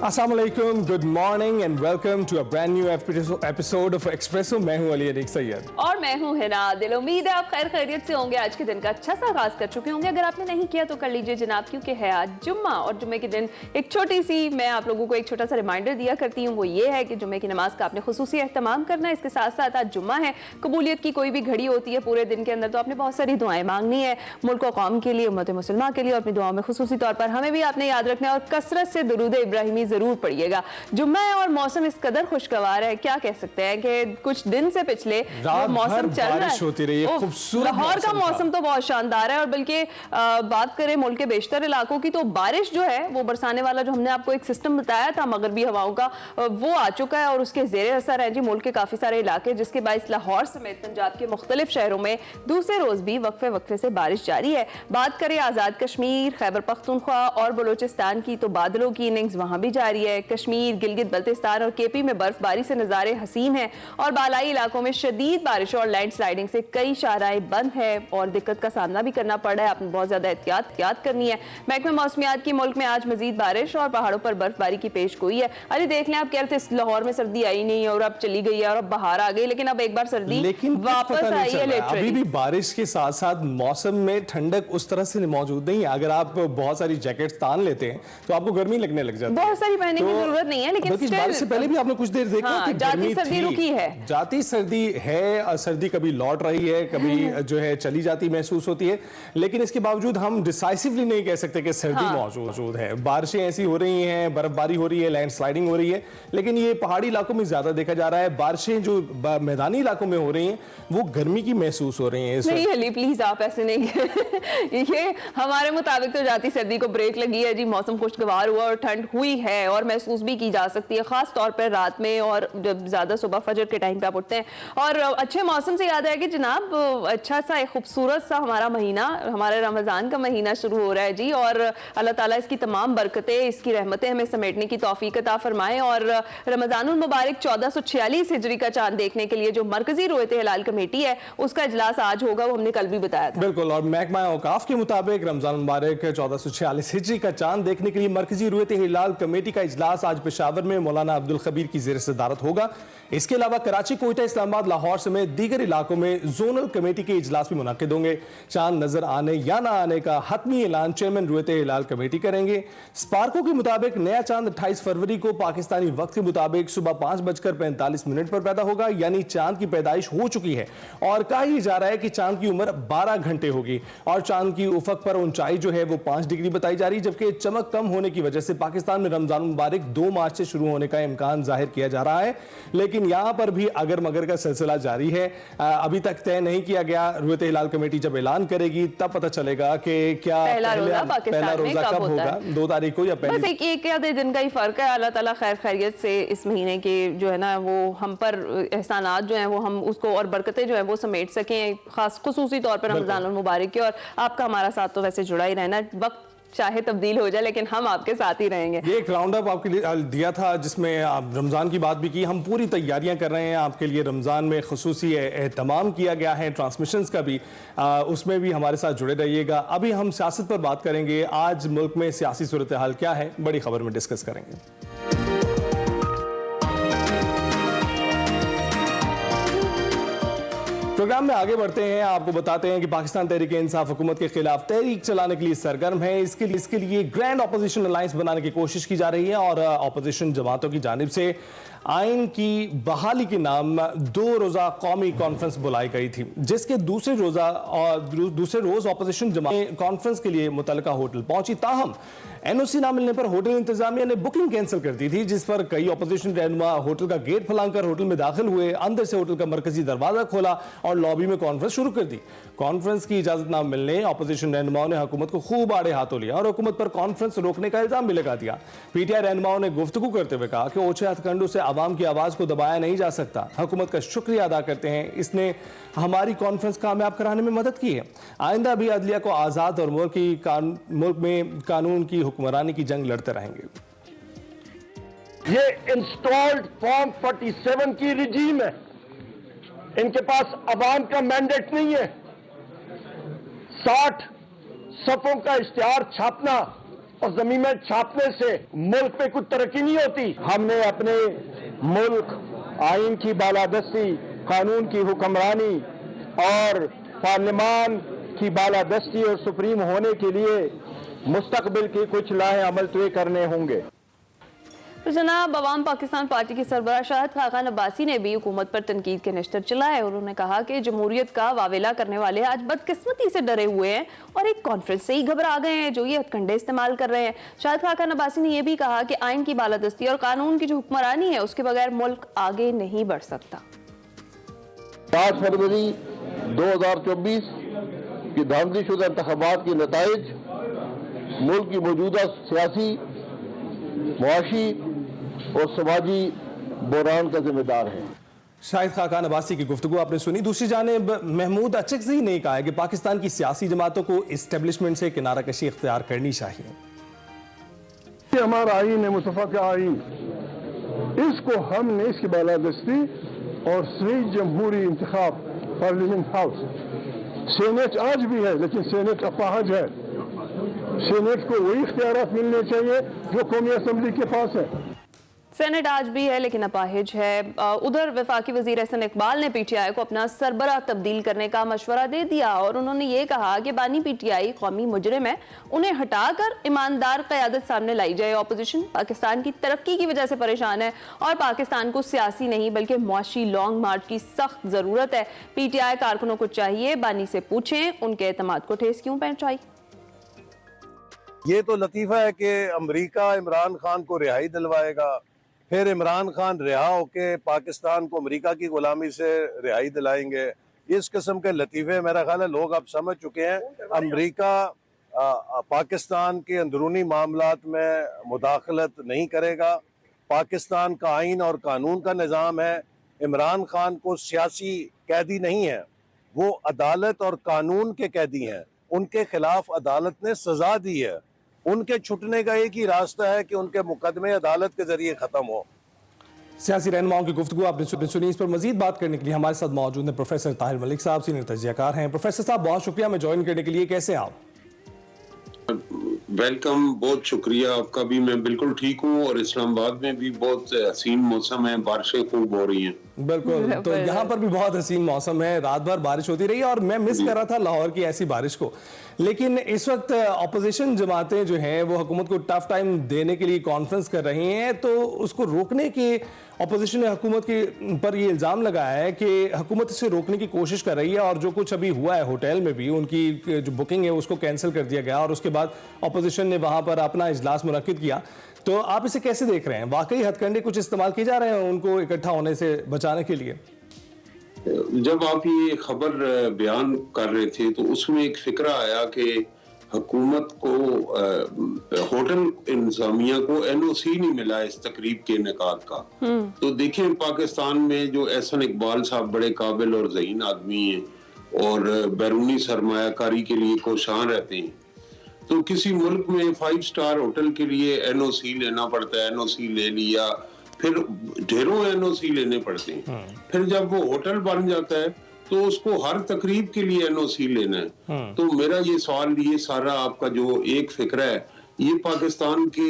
Assalamualaikum, good morning and welcome to a brand new episode of Expresso। मैं हूं अली अनीक सैयद और मैं हूं हिना दिल। उम्मीद है आप खैर खैरियत से होंगे। आज के दिन का अच्छा सा आगाज कर चुके होंगे। अगर आपने नहीं किया तो कर लीजिए जनाब, क्योंकि है आज जुम्मा और जुम्मे के दिन एक छोटी सी मैं आप लोगों को एक छोटा सा रिमाइंडर दिया करती हूँ। वो ये है कि जुम्मे की नमाज का आपने खुसूसी एहतमाम करना है। इसके साथ साथ आज जुम्मा है, कबूलियत की कोई भी घड़ी होती है पूरे दिन के अंदर, तो आपने बहुत सारी दुआएं मांगनी है मुल्क और कौम के लिए, उम्मत मुसलमान के लिए। और अपनी दुआओं में खुसूसी तौर पर हमें भी आपने याद रखना है और कसरत से दुरूद इब्राहिमी जरूर पढ़िएगा। जुम्मा है और मौसम इस कदर खुशगवार है, क्या कह सकते हैं कि कुछ दिन से पिछले मौसम चल रहा है, होती रही है, खूबसूरत लाहौर का मौसम तो बहुत शानदार है। और बल्कि बात करें मुल्क के बेशतर इलाकों की, तो बारिश जो है वो बरसाने वाला जो हमने आपको एक सिस्टम बताया था मगरबी हवाओं का, वो आ चुका है और उसके जेर असर है जी मुल्क के काफी सारे इलाके, जिसके बायस लाहौर समेत पंजाब के मुख्तलिफ शहरों में दूसरे रोज भी वक्फे वक्फे से बारिश जारी है। बात करें आजाद कश्मीर, खैबर पख्तूनख्वा और बलोचिस्तान की, तो बादलों की इनिंग्स वहां भी जारी है। कश्मीर, गिलगित बल्तिस्तान और केपी में बर्फबारी से नज़ारे हसीन हैं और बालाई इलाकों में शदीद बारिश और लैंडस्लाइडिंग से कई शाहराहें बंद है और दिक्कत का सामना भी करना पड़ रहा है। आपने बहुत ज्यादा एहतियात करनी है। महकमा मौसमियात की मुल्क में आज मजीद बारिश और पहाड़ों पर बर्फबारी की पेश गोई है। अरे देख लें, आप कह रहे थे लाहौर में सर्दी आई नहीं और अब चली गई है और अब बाहर आ गई, लेकिन अब एक बार सर्दी वापस आई है। अभी भी बारिश के साथ साथ मौसम में ठंडक उस तरह से मौजूद नहीं है। अगर आप बहुत सारी जैकेट्स तान लेते हैं तो आपको गर्मी लगने लग जाती है। बहुत सारी पहनने की जरूरत नहीं है, लेकिन बारिश से पहले भी आपने कुछ देर देखा कि जाती सर्दी रुकी है, जाती सर्दी है, सर्दी कभी लौट रही है, कभी जो है चली जाती महसूस होती है, लेकिन इसके बावजूद हम डिसाइसिवली नहीं कह सकते कि सर्दी मौजूद है। बारिशें ऐसी हो रही हैं, बर्फबारी हो रही है, लैंडस्लाइडिंग हो रही है, लेकिन ये पहाड़ी इलाकों में ज्यादा देखा जा रहा है। बारिशें जो मैदानी इलाकों में हो रही हैं वो गर्मी की महसूस हो रही है। नहीं अली प्लीज आप ऐसे नहीं ये हमारे मुताबिक तो जाती सर्दी को ब्रेक लगी है जी। मौसम खुशगवार हुआ और ठंड हुई है और महसूस भी की जा सकती है, खास तौर पर रात में और जब ज्यादा सुबह फजर के टाइम पे आप उठते हैं। और अच्छे मौसम से याद है कि जनाब अच्छा सा एक खूबसूरत सा हमारा महीना, हमारे रमजान का महीना शुरू हो रहा है जी। और अल्लाह ताला इसकी तमाम बरकतें, इसकी रहमतें हमें समेटने की तौफीक अता फरमाए। और रमजानुल मुबारक 1446 हिजरी का चांद देखने के लिए जो मरकजी रुयत हिलाल कमेटी है उसका इजलास आज होगा, वो हमने कल भी बताया था। बिल्कुल, और महकमा औकाफ के मुताबिक रमजान मुबारक 1446 हिजरी का चांद देखने के लिए मरकजी रुयत हिलाल कमेटी का इजलास आज पेशावर में मौलाना अब्दुल खबीर की ज़ेर सदारत होगा। इसके अलावा कराची, कोयटा, इस्लामाबाद, लाहौर समेत दीगर इलाकों में जोनल कमेटी के इजलास भी मुनाकिद होंगे। चांद नजर आने या ना आने का हतमी ऐलान चेयरमैन रुयत हिलाल कमेटी करेंगे। स्पार्को के मुताबिक नया चांद 28 फरवरी को पाकिस्तानी वक्त के मुताबिक सुबह 5:45 पर पैदा होगा, यानी चांद की पैदाइश हो चुकी है। और कहा जा रहा है कि चांद की उम्र 12 घंटे होगी और चांद की उफक पर ऊंचाई जो है वो 5 डिग्री बताई जा रही है, जबकि चमक कम होने की वजह से पाकिस्तान में रमजान मुबारक 2 मार्च से शुरू होने का इम्कान जाहिर किया जा रहा है। लेकिन यहां पर भी अगर मगर का सिलसिला जारी है। अभी तक तय नहीं किया गया। रुयत हिलाल कमेटी जब ऐलान करेगी तब पता चलेगा कि क्या पहला रोजा कब होगा, 2 तारीख को या पहले। बस एक आधे दिन का ही फर्क है। अल्लाह ताला खैर खैरियत से इस महीने के जो है ना वो हम पर एहसानात जो हैं वो हम उसको और बरकतें जो है वो समेट सकें, खास खुसूसी तौर पर रमजानुल मुबारक के। और आपका हमारा साथ तो वैसे जुड़ा ही रहना, वक्त चाहे तब्दील हो जाए लेकिन हम आपके साथ ही रहेंगे। ये एक राउंड अप आपके लिए दिया था जिसमें आप रमज़ान की बात भी की। हम पूरी तैयारियां कर रहे हैं आपके लिए, रमज़ान में खुसूसी एहतमाम किया गया है, ट्रांसमिशंस का भी, उसमें भी हमारे साथ जुड़े रहिएगा। अभी हम सियासत पर बात करेंगे। आज मुल्क में सियासी सूरत हाल क्या है, बड़ी खबर में डिस्कस करेंगे। प्रोग्राम में आगे बढ़ते हैं, आपको बताते हैं कि पाकिस्तान तहरीक-ए-इंसाफ हुकूमत के खिलाफ तहरीक चलाने के लिए सरगर्म है। इसके लिए ग्रैंड अपोजिशन अलायंस बनाने की कोशिश की जा रही है और अपोजिशन जमातों की जानिब से आइन की बहाली के नाम 2 रोज़ा कौमी कॉन्फ्रेंस बुलाई गई थी, जिसके दूसरे रोज अपोजिशन जमात कॉन्फ्रेंस के लिए मुतलका होटल पहुंची। ताहम एनओसी ना मिलने पर होटल इंतजामिया ने बुकिंग कैंसिल कर दी थी, जिस पर कई अपोजिशन रहनुमा होटल का गेट फलांकर होटल में दाखिल हुए, अंदर से होटल का मरकजी दरवाजा खोला और लॉबी में कॉन्फ्रेंस शुरू कर दी। कॉन्फ्रेंस की इजाजत ना मिलने अपोजिशन रहनुमाओं ने हुकूमत को खूब आड़े हाथों लिया और हुकूमत पर कॉन्फ्रेंस रोकने का इल्जाम भी लगा दिया। पीटीआई रहनुमाओं ने गुफ्तगू करते हुए कहा कि ओछे हथकंडों से आवाम की आवाज को दबाया नहीं जा सकता। हुकूमत का शुक्रिया अदा करते हैं, इसने हमारी कॉन्फ्रेंस कामयाब कराने में मदद की है। आइंदा भी अदलिया को आजाद और मुल्क में कानून की हुक्मरानी की जंग लड़ते रहेंगे। ये इंस्टॉल्ड फॉर्म 47 की रिजीम है, इनके पास अवाम का मैंडेट नहीं है। 60 सफों का इश्तिहार छापना और जमीन में छापने से मुल्क पे कुछ तरक्की नहीं होती। हमने अपने मुल्क आइन की बालादस्ती, कानून की हुक्मरानी और पार्लियामान की बालादस्ती और सुप्रीम होने के लिए मुस्तकबिल के कुछ लाहे अमल तय करने होंगे। तो जनाब अवाम पाकिस्तान पार्टी के सरबराह शाहिद खाकान अब्बासी ने भी हुकूमत पर तनकीद के निश्तर चलाए। उन्होंने कहा कि जमहूरियत का वावेला करने वाले आज बदकिस्मती से डरे हुए हैं और एक कॉन्फ्रेंस से ही घबरा गए हैं जो ये हथकंडे इस्तेमाल कर रहे हैं। शाहिद खाकान अब्बासी ने यह भी कहा कि आइन की बालादस्ती और कानून की जो हुक्मरानी है उसके बगैर मुल्क आगे नहीं बढ़ सकता। 5 फरवरी 2024 की धांधलीशुदा इंतखाबात के नताइज मुल्क की मौजूदा सियासी, मुआशी और समाजी बहरान का जिम्मेदार है। शाहिद खाकान अब्बासी की गुफ्तगू आपने सुनी। दूसरी जानिब महमूद अचकज़ई ने कहा है कि पाकिस्तान की सियासी जमातों को इस्टेब्लिशमेंट से किनारा कशी इख्तियार करनी चाहिए। हमारा आइन है, मुतफ़क़ा आइन, इसको हमने इसकी बालादस्ती और सही जमहूरी इंतखाब, पार्लियामेंट हाउस, सेनेट आज भी है लेकिन सेनेट अपाहज है। सेनेट को वही इख्तियारात मिलने चाहिए जो कौमी असम्बली के पास है। सेनेट आज भी है लेकिन अपाहिज है। उधर वफाकी वजीर एहसन इकबाल ने पीटीआई को अपना सरबराह तब्दील करने का मशवरा दे दिया और उन्होंने ये कहा कि बानी पीटीआई कौमी मुजरिम है, उन्हें हटाकर ईमानदार क़यादत सामने लाई जाए। ऑपोजिशन पाकिस्तान की तरक्की की वजह से परेशान है और पाकिस्तान को सियासी नहीं बल्कि मुआशी लॉन्ग मार्च की सख्त जरूरत है। पीटीआई कारकुनों को चाहिए बानी से पूछें उनके एतमाद को ठेस क्यों पहुंचाई। ये तो लतीफ़ा है कि अमेरिका इमरान खान को रिहाई दिलवाएगा, फिर इमरान खान रिहा होके पाकिस्तान को अमेरिका की गुलामी से रिहाई दिलाएंगे। इस किस्म के लतीफ़े मेरा ख्याल है लोग अब समझ चुके हैं। अमेरिका पाकिस्तान के अंदरूनी मामलात में मुदाखलत नहीं करेगा। पाकिस्तान का आइन और कानून का निज़ाम है। इमरान खान को सियासी कैदी नहीं है, वो अदालत और कानून के कैदी हैं। उनके खिलाफ अदालत ने सजा दी है। उनके छुटने का एक ही रास्ता है कि उनके मुकदमे अदालत के जरिए खत्म हो। सियासी रहनुमाओं की गुफ्तगू आपने सुनी। इस पर मजीद बात करने के लिए हमारे साथ मौजूद हैं प्रोफेसर ताहिर मलिक साहब, सीनियर तजज़ियाकार हैं। प्रोफेसर साहब बहुत शुक्रिया हमें ज्वाइन करने के लिए। कैसे हैं आप? वेलकम, बहुत शुक्रिया आपका भी। मैं बिल्कुल ठीक हूँ और इस्लामाबाद में भी बहुत हसीन मौसम है, बारिशें खूब हो रही हैं। बिल्कुल, तो यहाँ पर भी बहुत हसीन मौसम है, रात भर बारिश होती रही और मैं मिस कर रहा था लाहौर की ऐसी बारिश को। लेकिन इस वक्त अपोजिशन जमातें जो हैं वो हुकूमत को टफ टाइम देने के लिए कॉन्फ्रेंस कर रही हैं, तो उसको रोकने के अपोजिशन ने हुकूमत के पर ये इल्ज़ाम लगाया है कि हुकूमत इसे रोकने की कोशिश कर रही है और जो कुछ अभी हुआ है होटल में भी उनकी जो बुकिंग है उसको कैंसिल कर दिया गया और उसके बाद अपोजिशन ने वहाँ पर अपना इजलास मुनक्किद किया। तो आप इसे कैसे देख रहे हैं? वाकई हथकंडे कुछ इस्तेमाल किए जा रहे हैं उनको इकट्ठा होने से बचाने के लिए? जब आप ये खबर बयान कर रहे थे तो उसमें एक फिक्रा आया कि हुकूमत को होटल इंतजामिया को एनओसी नहीं मिला इस तकरीब के इनेकाद का। तो देखें पाकिस्तान में जो एहसन इकबाल साहब बड़े काबिल और ज़हीन आदमी हैं और बैरूनी सरमायाकारी के लिए कोशान रहते हैं, तो किसी मुल्क में 5 स्टार होटल के लिए एनओसी लेना पड़ता है। एनओसी ले लिया, फिर ढेरों एनओसी लेने पड़ते हैं। फिर जब वो होटल बन जाता है तो उसको हर तकरीब के लिए एनओसी लेना है। तो मेरा ये सवाल, ये सारा आपका जो एक फिक्र है, ये पाकिस्तान के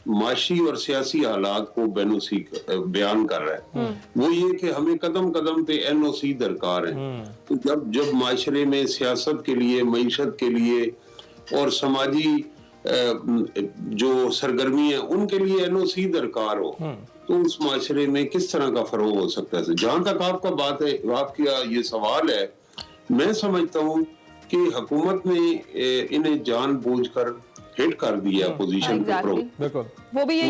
माशी और सियासी हालात को बेनोसी बयान कर रहा है। वो ये कि हमें कदम कदम पे एनओसी दरकार है। तो जब माशरे में सियासत के लिए, मईशत के लिए और समाजी जो सरगर्मी है उनके लिए एनओसी दरकार हो, तो उस माशरे में किस तरह का फरोग हो सकता है? जहां तक आपका बात है, आपका ये सवाल है, मैं समझता हूं कि हुकूमत ने इन्हें जानबूझकर हिट कर दिया अपोजिशन को। वो भी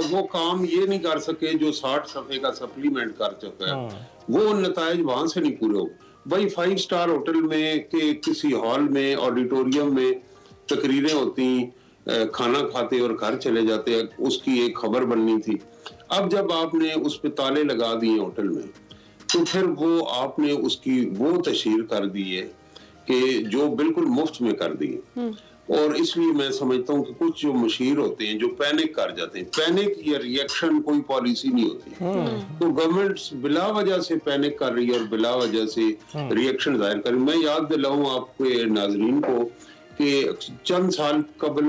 वो काम ये नहीं कर सके जो 60 सफ़े का सप्लीमेंट कर चुका है। वो नताइज वहां से नहीं पूरे हो भाई। 5 स्टार होटल में के किसी हॉल में, ऑडिटोरियम में तकरीरें होती, खाना खाते और घर चले जाते, उसकी एक खबर बननी थी। अब जब आपने उस पे ताले लगा दिए होटल में, तो फिर वो आपने उसकी वो तशहीर कर दी है कि जो बिल्कुल मुफ्त में कर दी है। और इसलिए मैं समझता हूँ कि कुछ जो मुशीर होते हैं जो पैनिक कर जाते हैं, पैनिक या रिएक्शन कोई पॉलिसी नहीं होती। तो गवर्नमेंट बिला वजह से पैनिक कर रही है और बिला वजह से रिएक्शन जाहिर कर रही है। मैं याद दिलाऊं आपके नाजरीन को कि चंद साल कबल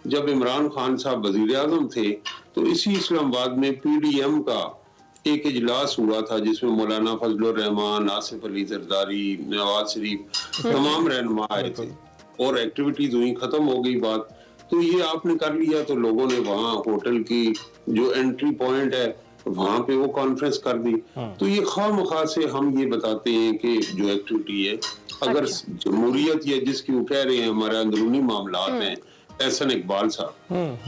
जब इमरान खान साहब वजीर आजम थे तो इसी इस्लामाबाद में PDM का एक इजलास हुआ था जिसमें मौलाना फजलुर रहमान, आसिफ अली जरदारी, नवाज शरीफ तमाम रहनुमा आए थे और एक्टिविटीज हुई, खत्म हो गई बात। तो ये आपने कर लिया तो लोगों ने वहाँ होटल की जो एंट्री पॉइंट है वहां पे वो कॉन्फ्रेंस कर दी। तो ये खामखा से हम ये बताते हैं कि जो एक्टिविटी है अगर जमहूरियत या जिसकी वो कह रहे हैं हमारे अंदरूनी मामलात हैं एहसन इकबाल साहब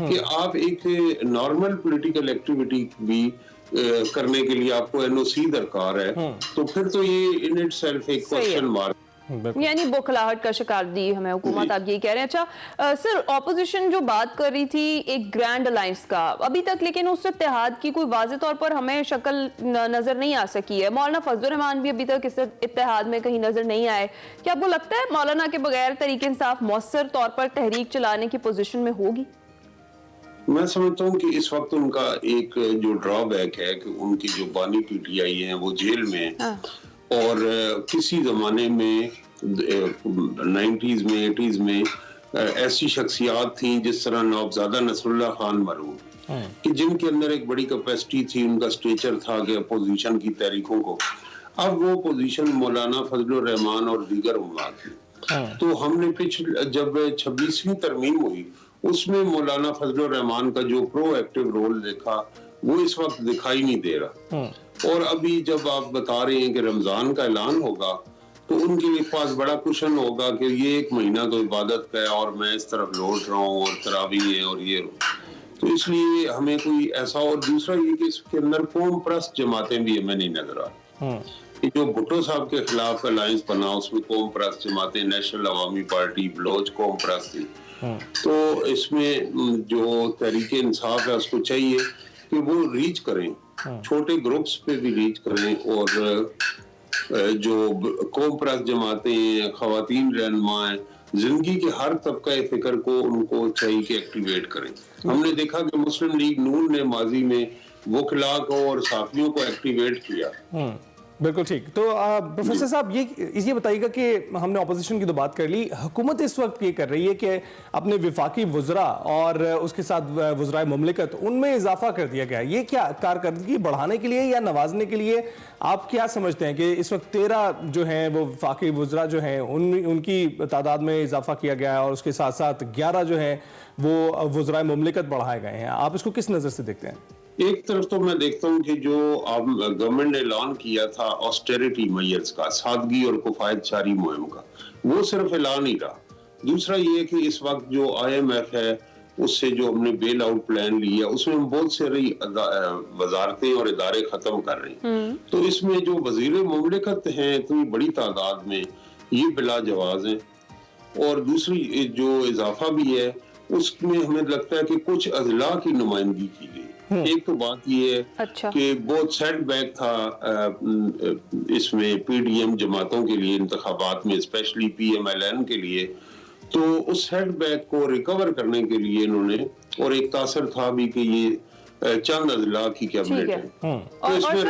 कि आप एक नॉर्मल पॉलिटिकल एक्टिविटी भी करने के लिए आपको NOC दरकार है तो फिर तो ये इन इट सेल्फ एक क्वेश्चन मार्क, यानी बौखलाहट का शिकार दी हमें हुकूमत, आप ये कह रहे हैं। अच्छा सर, ऑपोजिशन जो बात कर रही थी एक ग्रैंड अलायंस का अभी तक, लेकिन उस इत्तेहाद की कोई वाज़ेह तौर पर हमें शक्ल नजर नहीं आ सकी है। मौलाना फजलुर रहमान भी अभी तक इस इत्तेहाद में कहीं नजर नहीं आए। क्या आपको लगता है मौलाना के बगैर तहरीक इंसाफ मौसर तौर पर तहरीक चलाने की पोजीशन में होगी? मैं समझता हूँ कि इस वक्त उनका एक जो ड्रॉबैक है कि उनकी जो बानी PTI है वो जेल में और किसी जमाने में 90s में 80s में ऐसी शख्सियात थी जिस तरह नवाबजादा नसरुल्लाह खान मरहूम कि जिनके अंदर एक बड़ी कैपेसिटी थी, उनका स्टेचर था कि अपोजिशन की तहरीकों को। अब वो पोजीशन मौलाना फजलुर रहमान और दीगर उम्मा की। तो हमने पिछले जब 26वीं तरमीम हुई उसमें मौलाना फजलुर रहमान का जो प्रोएक्टिव रोल देखा वो इस वक्त दिखाई नहीं दे रहा। और अभी जब आप बता रहे हैं कि रमजान का ऐलान होगा तो उनके पास बड़ा कुशन होगा कि ये 1 महीना तो इबादत का है और मैं इस तरफ लौट रहा हूँ और तरावी है और ये, तो इसलिए हमें कोई ऐसा। और दूसरा ये कि इसके अंदर कौम परस्त जमातें भी हमें नहीं नजर आ रही। जो भुट्टो साहब के खिलाफ अलायंस बना उसमें कौम परस्त जमातें, नेशनल अवामी पार्टी, बलोच कौम परस्त थी। तो इसमें जो तहरीक इंसाफ है उसको चाहिए कि वो रीच करें, छोटे ग्रुप्स पे भी रीच करें और जो कौम परस्त जमातें, खवातीन रहनुमा हैं, जिंदगी के हर तबका फिक्र को उनको चाहिए कि एक्टिवेट करें। हमने देखा कि मुस्लिम लीग नून ने माजी में वकला को और साफियों को एक्टिवेट किया। बिल्कुल ठीक। तो प्रोफेसर साहब ये बताइएगा कि हमने ऑपोजिशन की तो बात कर ली, हुकूमत इस वक्त ये कर रही है कि अपने विफाकी वज़रा और उसके साथ वज़राए मुमलिकत उनमें इजाफा कर दिया गया है। ये क्या कारकर्दगी बढ़ाने के लिए या नवाजने के लिए? आप क्या समझते हैं कि इस वक्त 13 जो हैं वो विफाकी वज़रा जो हैं उनकी तादाद में इजाफा किया गया है और उसके साथ साथ 11 जो हैं वो वज़राए मुमलिकत बढ़ाए गए हैं। आप इसको किस नज़र से देखते हैं? एक तरफ तो मैं देखता हूँ कि जो गवर्नमेंट ने ऐलान किया था ऑस्टेरिटी मेजर्स का, सादगी और किफायतशारी मुहिम का, वो सिर्फ ऐलान ही रहा। दूसरा ये कि इस वक्त जो IMF है उससे जो हमने बेल आउट प्लान लिया उसमें हम बहुत सारी वजारतें और इदारे खत्म कर रहे हैं। तो इसमें जो वजीर मुमलिकत हैं इतनी बड़ी तादाद में ये बिला जवाज हैं। और दूसरी जो इजाफा भी है उसमें हमें लगता है कि कुछ अजला की नुमाइंदगी की गई। एक तो बात ये है कि बहुत सेटबैक था इसमें PDM जमातों के लिए इंतखाबात में, स्पेशली PMLN के लिए। तो उस सेटबैक को रिकवर करने के लिए इन्होंने, और एक तासर था भी कि ये चंद अजला की कैबिनेट है तो इसमें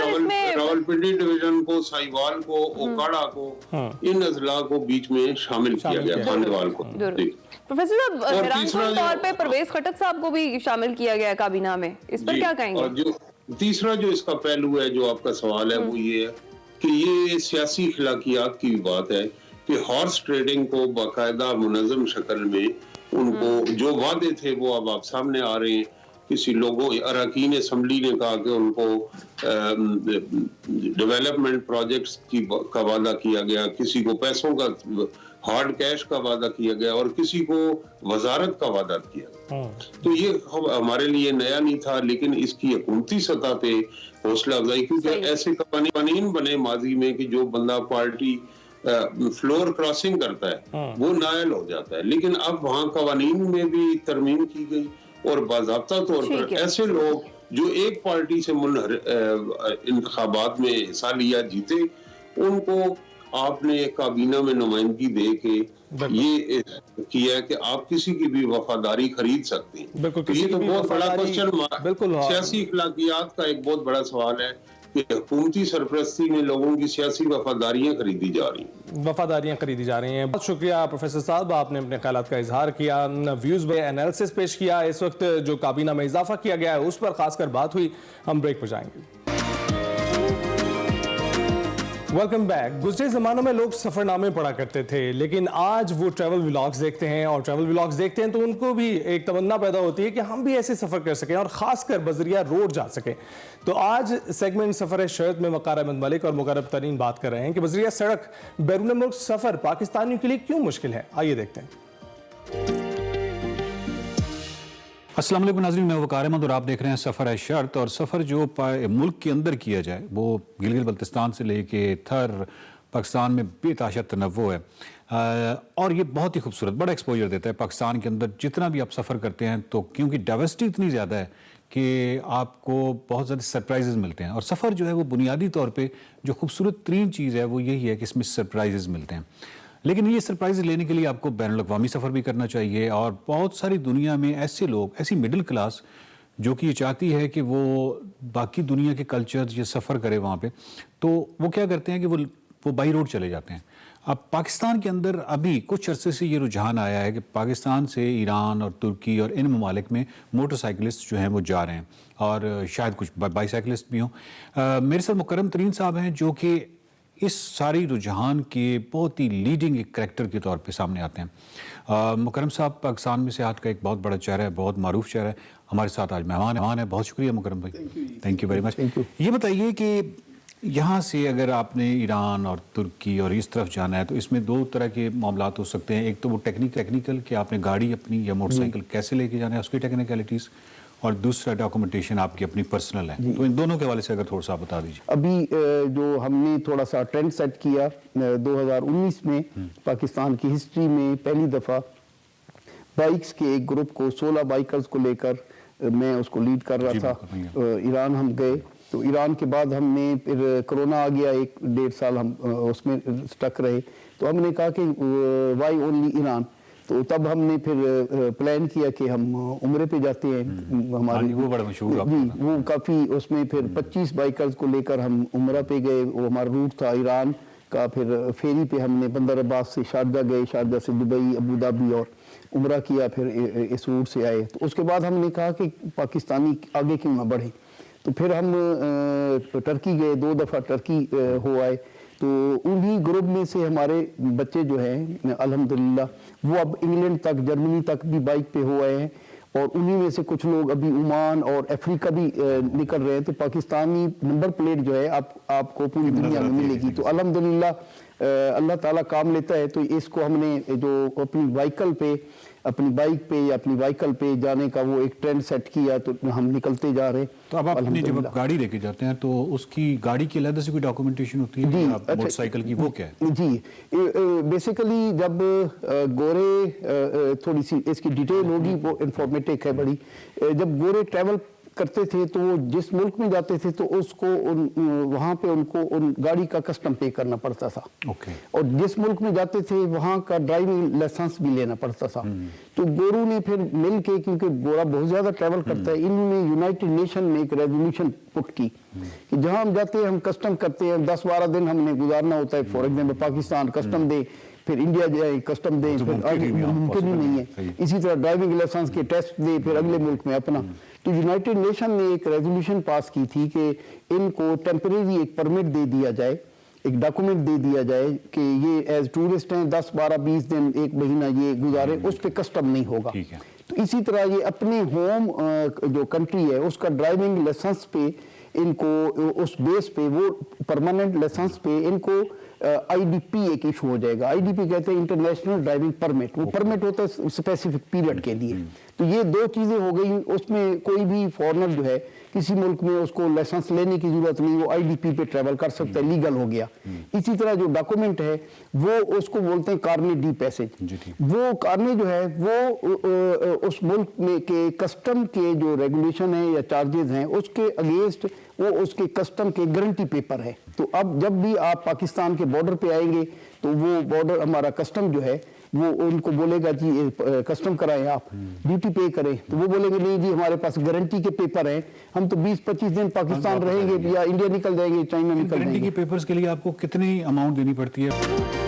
रावलपिंडी डिवीजन को, साहिवाल को, ओकाड़ा को, इन अजला को बीच में शामिल किया गया, खानेवाल को। प्रोफेसर साहब, हैरानकुन तौर पे परवेज खटक साहब को भी शामिल किया गया काबीना में, इस पर क्या कहेंगे? और जो तीसरा जो इसका पहलू है जो आपका सवाल है वो ये है कि ये सियासी अखलाकियात की बात है कि हॉर्स ट्रेडिंग को बाकायदा मुनज़्ज़म शक्ल में उनको जो वादे थे वो अब आप सामने आ रहे हैं। किसी लोगों, अरकान असम्बली ने कहा कि उनको डेवलपमेंट प्रोजेक्ट्स का वादा किया गया, किसी को पैसों का हार्ड कैश का वादा किया गया और किसी को वजारत का वादा किया। तो ये हमारे लिए नया नहीं था, लेकिन इसकी हुकूमती सतह पे हौसला अफजाई, क्योंकि ऐसे कानून बने माजी में कि जो बंदा पार्टी फ्लोर क्रॉसिंग करता है वो नायल हो जाता है। लेकिन अब वहाँ कवानीन में भी तरमीम की गई और बाज़ाब्ता तौर पर ऐसे लोग जो एक पार्टी से इंतखाबात में हिस्सा लिया, जीते, उनको आपने काबीना में नुमाइंदगी दे के ये किया कि आप किसी की भी वफादारी खरीद सकते हैं। तो ये तो बहुत बड़ा क्वेश्चन, सियासी अखलाकियात का एक बहुत बड़ा सवाल है कि हुकूमती सरपरस्ती में लोगों की सियासी वफादारियां खरीदी जा रही हैं। वफादारियां खरीदी जा रही हैं। बहुत शुक्रिया प्रोफेसर साहब, आपने अपने ख्यालात का इजहार किया, व्यूज में एनालिसिस पेश किया। इस वक्त जो काबीना में इजाफा किया गया है उस पर खासकर बात हुई। हम ब्रेक पर जाएंगे। Welcome back. गुज़रे ज़मानों में लोग सफ़रनामे पढ़ा करते थे, लेकिन आज वो ट्रैवल व्लॉग्स देखते हैं, और ट्रैवल व्लॉग्स देखते हैं तो उनको भी एक तमन्ना पैदा होती है कि हम भी ऐसे सफ़र कर सकें और ख़ासकर बजरिया रोड जा सकें। तो आज सेगमेंट सफ़र शर्त में वक़ार अहमद मलिक और मुकर्रब तरीन बात कर रहे हैं कि बजरिया सड़क बैरून मुल्क सफ़र पाकिस्तानियों के लिए क्यों मुश्किल है। आइए देखते हैं। अस्सलाम वालेकुम नाज़रीन, मैं वक़ार अहमद और आप देख रहे हैं सफ़र है शर्त। और सफ़र जो मुल्क के अंदर किया जाए वो गिलगित बल्तिस्तान से लेके थर पाकिस्तान में बेताशा तनव्वु है, और ये बहुत ही खूबसूरत बड़ा एक्सपोजर देता है पाकिस्तान के अंदर। जितना भी आप सफ़र करते हैं तो क्योंकि डाइवर्सिटी इतनी ज़्यादा है कि आपको बहुत ज़्यादा सरप्राइजेज़ मिलते हैं, और सफ़र जो है वो बुनियादी तौर पर जो खूबसूरत तरीन चीज़ है वो यही है कि इसमें सरप्राइजेज़ मिलते हैं। लेकिन ये सरप्राइज लेने के लिए आपको बैनुल अक़वामी सफ़र भी करना चाहिए, और बहुत सारी दुनिया में ऐसे लोग, ऐसी मिडिल क्लास जो कि ये चाहती है कि वो बाकी दुनिया के कल्चर ये सफ़र करे वहाँ पे, तो वो क्या करते हैं कि वो बाई रोड चले जाते हैं। अब पाकिस्तान के अंदर अभी कुछ अरसे से ये रुझान आया है कि पाकिस्तान से ईरान और तुर्की और इन ममालिक में मोटरसाइकिलिस्ट जो हैं वो जा रहे हैं, और शायद कुछ बाईसाइकिलिस्ट भी हों। मेरे साथ मुकर्रम तरीन साहब हैं जो कि इस सारी रुझान के बहुत ही लीडिंग एक करैक्टर के तौर पे सामने आते हैं। मुकर्रम साहब पाकिस्तान में सियाहत का एक बहुत बड़ा चेहरा है, बहुत मारूफ चेहरा है। हमारे साथ आज मेहमान है। बहुत शुक्रिया मुकर्रम भाई, थैंक यू वेरी मच। ये बताइए कि यहाँ से अगर आपने ईरान और तुर्की और इस तरफ जाना है तो इसमें दो तरह के मामलात हो सकते हैं। एक तो वो टेक्निकल कि आपने गाड़ी अपनी या मोटरसाइकिल कैसे लेके जाना है, उसकी टेक्निकलिटीज़, और दूसरा डॉक्यूमेंटेशन आपकी अपनी पर्सनल है। तो इन दोनों के हवाले से अगर थोड़ा सा बता दीजिए। अभी जो हमने थोड़ा सा ट्रेंड सेट किया 2019 में पाकिस्तान की हिस्ट्री में पहली दफ़ा बाइक्स के एक ग्रुप को 16 बाइकर्स को लेकर मैं उसको लीड कर रहा था। ईरान हम गए, तो ईरान के बाद हमने फिर कोरोना आ गया, 1-1.5 साल हम उसमें स्टक रहे। तो हमने कहा कि वाई ओनली ईरान, तो तब हमने फिर प्लान किया कि हम उम्रे पे जाते हैं। हमारी वो बड़ा मशहूर जी, वो काफ़ी उसमें फिर 25 बाइकर्स को लेकर हम उम्रा पे गए। वो हमारा रूट था ईरान का। फिर फेरी पे हमने बंदर अब्बास से शारजा गए, शारजा से दुबई, अबू धाबी और उम्रा किया, फिर इस रूट से आए। तो उसके बाद हमने कहा कि पाकिस्तानी आगे क्यों ना बढ़े, तो फिर हम टर्की गए, 2 दफ़ा टर्की हो आए। तो उन्हीं ग्रुप में से हमारे बच्चे जो हैं अल्हम्दुलिल्लाह वो अब इंग्लैंड तक, जर्मनी तक भी बाइक पे हो आए हैं, और उन्हीं में से कुछ लोग अभी ओमान और अफ्रीका भी निकल रहे हैं। तो पाकिस्तानी नंबर प्लेट जो है आपको पूरी दुनिया में मिलेगी। तो अल्हम्दुलिल्लाह अल्लाह ताला काम लेता है। तो इसको हमने जो अपनी अपनी बाइक पे या अपनी व्हीकल पे जाने का वो एक ट्रेंड सेट किया, तो हम निकलते जा रहे हैं। तो अब आप अपनी जब आप गाड़ी लेके जाते हैं तो उसकी गाड़ी की अलग से कोई डॉक्यूमेंटेशन होती है? जी, मोटरसाइकिल की वो क्या है? जी, बेसिकली जब गोरे थोड़ी सी इसकी डिटेल होगी, वो इंफॉर्मेटिव है बड़ी। जब गोरे ट्रैवल करते थे तो वो जिस मुल्क में जाते थे तो उसको वहाँ पे उनको उन गाड़ी का कस्टम पे करना पड़ता था। और जिस मुल्क में जाते थे वहाँ का ड्राइविंग लाइसेंस भी लेना पड़ता था। तो गोरू ने फिर मिल के, क्योंकि गोरा बहुत ज़्यादा ट्रैवल करता है, इन्होंने यूनाइटेड नेशन में एक रेजोल्यूशन पुट की कि जहाँ हम जाते हैं हम कस्टम करते हैं, 10-12 दिन हमने गुजारना होता है। फॉर एग्जाम्पल पाकिस्तान कस्टम दे, फिर इंडिया जाए कस्टम दे, फिर आगे मुमकिन ही नहीं है। इसी तरह ड्राइविंग लाइसेंस के टेस्ट दे, फिर अगले मुल्क में अपना। तो यूनाइटेड नेशन ने एक रेजोल्यूशन पास की थी कि इनको टेम्परेरी एक परमिट दे दिया जाए, एक डॉक्यूमेंट दे दिया जाए कि ये एज टूरिस्ट हैं 10-12-20 दिन 1 महीना ये गुजारे, उस पर कस्टम नहीं होगा। तो इसी तरह ये अपने होम जो कंट्री है उसका ड्राइविंग लाइसेंस पे इनको, उस बेस पे वो परमानेंट लाइसेंस पे इनको IDP एक इशू हो जाएगा। IDP कहते हैं इंटरनेशनल ड्राइविंग परमिट। वो परमिट होता है स्पेसिफिक पीरियड के लिए। तो ये 2 चीज़ें हो गई। उसमें कोई भी फॉरेनर जो है किसी मुल्क में उसको लाइसेंस लेने की जरूरत नहीं, वो IDP पे ट्रैवल कर सकता है, लीगल हो गया। इसी तरह जो डॉक्यूमेंट है वो उसको बोलते हैं कार्ने डी पैसेज। वो कार्ने जो है वो उस मुल्क में के कस्टम के जो रेगुलेशन है या चार्जेस हैं उसके अगेंस्ट वो उसके कस्टम के गारंटी पेपर है। तो अब जब भी आप पाकिस्तान के बॉर्डर पे आएंगे तो वो बॉर्डर हमारा कस्टम जो है वो उनको बोलेगा जी कस्टम कराएं, आप ड्यूटी पे करें, तो वो बोलेंगे नहीं जी हमारे पास गारंटी के पेपर हैं, हम तो 20-25 दिन पाकिस्तान रहेंगे या इंडिया निकल जाएंगे, चाइना निकल गारंटी जाएंगे। के पेपर्स के लिए आपको कितनी अमाउंट देनी पड़ती है?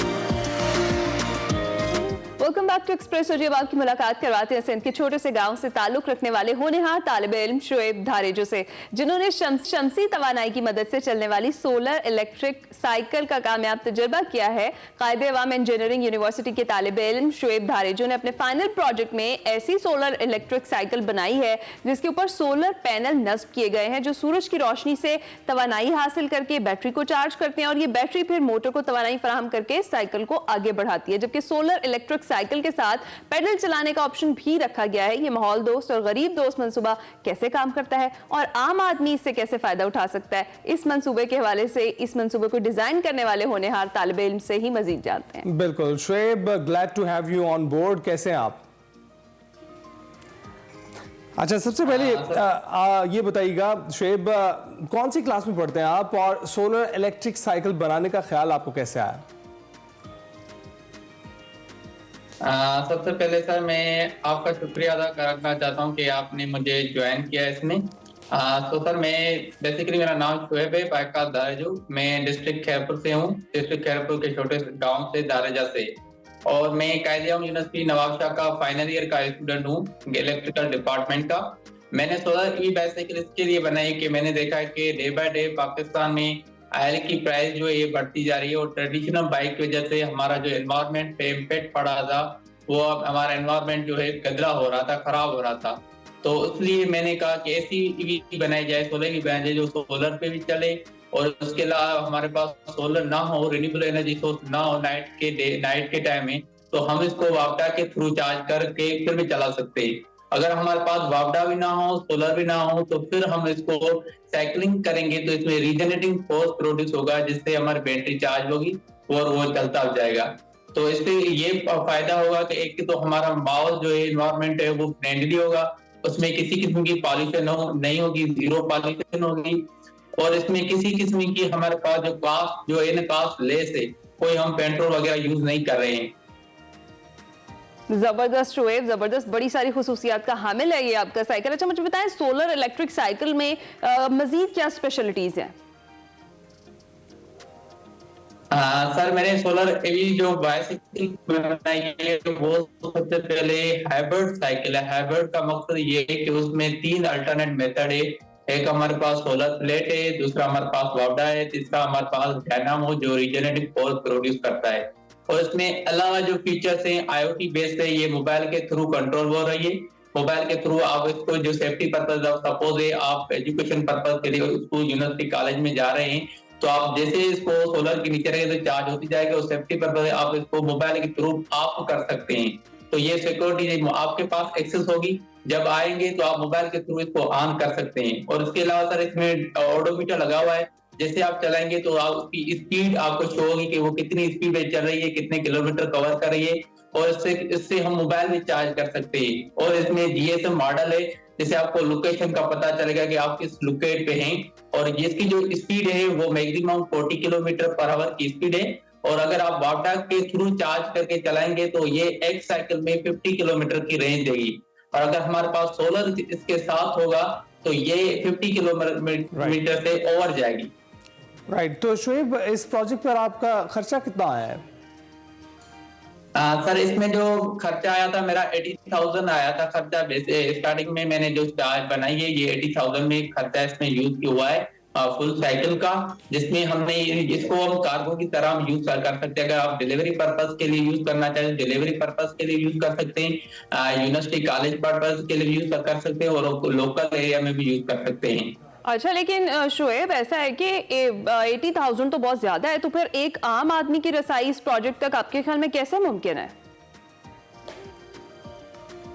Welcome back to Express. और अब की मुलाकात करवाते हैं सिंध के छोटे से गांव से ताल्लुक रखने वाले होनहार तालिबे इल्म शुएब धारेजो से, जिन्होंने शमसी तवानाई की मदद से चलने वाली सोलर इलेक्ट्रिक साइकिल का कामयाब तजुर्बा किया है। कायदे अवाम इंजीनियरिंग यूनिवर्सिटी के तालिबे इल्म शुएब धारेजो ने अपने फाइनल प्रोजेक्ट में ऐसी सोलर इलेक्ट्रिक साइकिल बनाई है जिसके ऊपर सोलर पैनल नस्ब किए गए हैं जो सूरज की रोशनी से तवानाई हासिल करके बैटरी को चार्ज करते हैं और ये बैटरी फिर मोटर को तवानाई फराहम करके साइकिल को आगे बढ़ाती है। जबकि सोलर इलेक्ट्रिक साइकिल के साथ पैडल चलाने का ऑप्शन भी रखा गया है। ये माहौल दोस्त और गरीब दोस्त मंसूबा कैसे काम करता है और आम आदमी इससे कैसे फायदा उठा सकता है, इस मंसूबे के हवाले से इस मंसूबे को डिजाइन करने वाले होनहार तालिबे इल्म से ही मजीद जानते हैं। बिल्कुल Shoaib, glad to have you on board. कैसे हैं आप? अच्छा, सबसे पहले ये बताइएगा शुएब, कौन सी क्लास में पढ़ते हैं आप और सोलर इलेक्ट्रिक साइकिल बनाने का ख्याल आपको कैसे आया? सबसे पहले सर मैं आपका शुक्रिया अदा करना चाहता हूं कि आपने मुझे ज्वाइन किया इसमें। तो सर मैं बेसिकली मेरा नाम शुएब है बायकात धारेजो, मैं डिस्ट्रिक्ट खैरपुर से हूं, डिस्ट्रिक्ट खैरपुर के छोटे गांव से दारेजा से, और मैं कायदे आम यूनिवर्सिटी नवाबशाह का फाइनल ईयर का स्टूडेंट हूं इलेक्ट्रिकल डिपार्टमेंट का। मैंने सोलर ई बाइसाइकिल इसके लिए बनाई कि मैंने देखा है कि डे बाय डे पाकिस्तान में ऑयल की प्राइस जो है ये बढ़ती जा रही है और ट्रेडिशनल बाइक की वजह से हमारा जो एनवायरनमेंट पे इम्पैक्ट पड़ा था, वो अब हमारा एनवायरनमेंट जो है गंदा हो रहा था, खराब हो रहा था। तो इसलिए मैंने कहा कि ऐसी ईवी बनाई जाए, सोलर की बनाई जाए जो सोलर पे भी चले और उसके अलावा हमारे पास सोलर ना हो, रिन्यूएबल एनर्जी सोर्स ना हो नाइट के टाइम में, तो हम इसको वापडा के थ्रू चार्ज करके फिर भी चला सकते हैं। अगर हमारे पास वापडा भी ना हो, सोलर भी ना हो, तो फिर हम इसको साइकिलिंग करेंगे तो इसमें रीजनरेटिंग फोर्स प्रोड्यूस होगा जिससे हमारी बैटरी चार्ज होगी और वो चलता जाएगा। तो इससे ये फायदा होगा कि एक तो हमारा माहौल जो है एनवायरनमेंट है वो फ्रेंडली होगा, उसमें किसी किस्म की पॉल्यूशन नहीं होगी, जीरो पॉल्यूशन होगी, और इसमें किसी किस्म की हमारे पास जो कास्ट जो है ना कास्ट लेस है, कोई हम पेट्रोल वगैरह यूज नहीं कर रहे हैं। जबरदस्त शुएब, जबरदस्त, बड़ी सारी खुसूसियात का हामिल है ये आपका साइकिल। अच्छा मुझे बताएं सोलर इलेक्ट्रिक साइकिल में मजीद क्या स्पेशलिटीज हैं? सर मैंने सोलर एवी जो बाइसाइकिल बनाई है वो सबसे पहले हाइब्रिड साइकिल है। हाइब्रिड का मकसद ये है कि उसमें 3 अल्टरनेट मेथड है। एक हमारे पास सोलर प्लेट है, दूसरा हमारे पास वापडा है, तीसरा हमारे पास डायनामो जो रीजनरेटिव फोर्स प्रोड्यूस करता है। और इसमें अलावा जो फीचर्स हैं IoT बेस्ड है, ये मोबाइल के थ्रू कंट्रोल हो रही है। मोबाइल के थ्रू आप इसको जो सेफ्टी पर्पज, सपोज है आप एजुकेशन पर्पज के लिए स्कूल यूनिवर्सिटी कॉलेज में जा रहे हैं, तो आप जैसे इसको सोलर के नीचे रहेंगे तो चार्ज होती जाएगी और सेफ्टी पर्पज आप इसको मोबाइल के थ्रू ऑफ कर सकते हैं। तो ये सिक्योरिटी आपके पास एक्सेस होगी, जब आएंगे तो आप मोबाइल के थ्रू इसको ऑन कर सकते हैं। और इसके अलावा सर इसमें ऑडोमीटर लगा हुआ है, जैसे आप चलाएंगे तो आप उसकी स्पीड आपको शो होगी कि वो कितनी स्पीड में चल रही है, कितने किलोमीटर कवर कर रही है, और इससे हम मोबाइल भी चार्ज कर सकते हैं। और इसमें GSM मॉडल है, जैसे आपको लोकेशन का पता चलेगा कि आप किस लोकेट पे हैं, और इसकी जो स्पीड है वो मैक्सिमम 40 किलोमीटर पर आवर की स्पीड है। और अगर आप वापडा के थ्रू चार्ज करके चलाएंगे तो ये एक साइकिल में 50 किलोमीटर की रेंज देगी। और अगर हमारे पास सोलर इसके साथ होगा तो ये 50 किलोमीटर से ओवर जाएगी। राइट। तो शुएब, इस प्रोजेक्ट पर आपका खर्चा कितना आया है? सर इसमें जो खर्चा आया था मेरा 80,000 आया था खर्चा। स्टार्टिंग में मैंने जो चार्ज बनाई है ये 80,000 में खर्चा इसमें यूज हुआ है फुल साइकिल का, जिसमें हमने इसको हम कार्गो की तरह हम यूज कर सकते हैं। अगर आप डिलीवरी पर्पस के लिए यूज करना चाहें डिलीवरी पर्पस के लिए यूज कर सकते हैं, यूनिवर्सिटी कॉलेज पर्पस के लिए यूज कर सकते हैं, और लोकल एरिया में भी यूज कर सकते हैं। अच्छा, लेकिन शुएब ऐसा है कि 80,000 तो बहुत ज्यादा है, तो फिर एक आम आदमी की रसाई इस प्रोजेक्ट तक आपके ख्याल में कैसे मुमकिन है?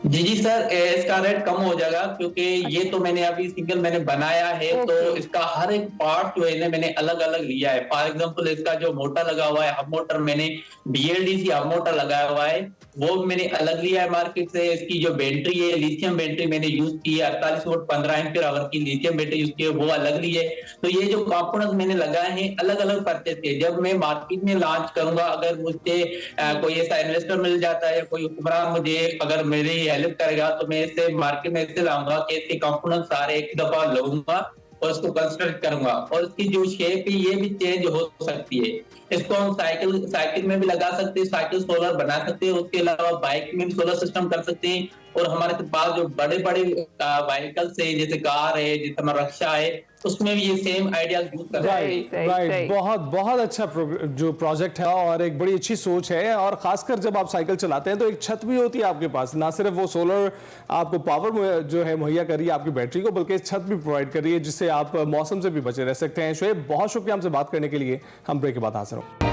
जी सर, इसका रेट कम हो जाएगा क्योंकि ये तो मैंने अभी सिंगल मैंने बनाया है, तो इसका हर एक पार्ट जो है ना मैंने अलग अलग लिया है। फॉर एग्जांपल इसका जो मोटर लगा हुआ है, हब मोटर मैंने BLDC हब मोटर लगाया हुआ है, वो मैंने अलग लिया है मार्केट से। इसकी जो बैटरी है, लिथियम बैटरी मैंने यूज की है, 48 वोल्ट 15 एम्पीयर आवर की लिथियम बैटरी यूज की है, वो अलग ली है। तो ये जो कंपोनेंट्स मैंने लगाए हैं अलग अलग परचेज के, जब मैं मार्केट में लॉन्च करूंगा, अगर मुझे कोई ऐसा इन्वेस्टर मिल जाता है या कोई हुक्मरान मुझे अगर मेरी हेल्प करेगा, तो मैं इससे मार्केट में इससे लाऊंगा कि इसके कंपोनेंट सारे एक दफा लूंगा और उसको कंस्ट्रक्ट करूंगा, और इसकी जो शेप है ये भी चेंज हो सकती है। इसको हम साइकिल में भी लगा सकते हैं, साइकिल सोलर बना सकते हैं, उसके अलावा बाइक में भी सोलर सिस्टम कर सकते हैं। और हमारे पास जो बड़े बड़े व्हीकल्स है, जैसे कार है, जैसे हमारा रक्षा है, उसमें भी ये सेम आइडिया यूज कर रहे हैं। राइट, बहुत बहुत अच्छा जो प्रोजेक्ट है और एक बड़ी अच्छी सोच है। और खासकर जब आप साइकिल चलाते हैं तो एक छत भी होती है आपके पास, ना सिर्फ वो सोलर आपको पावर जो है मुहैया कर रही है आपकी बैटरी को, बल्कि छत भी प्रोवाइड कर रही है, जिससे आप मौसम से भी बचे रह सकते हैं। शोएब, बहुत शुक्रिया हमसे बात करने के लिए। हम ब्रेक के बाद हाजिर होंगे।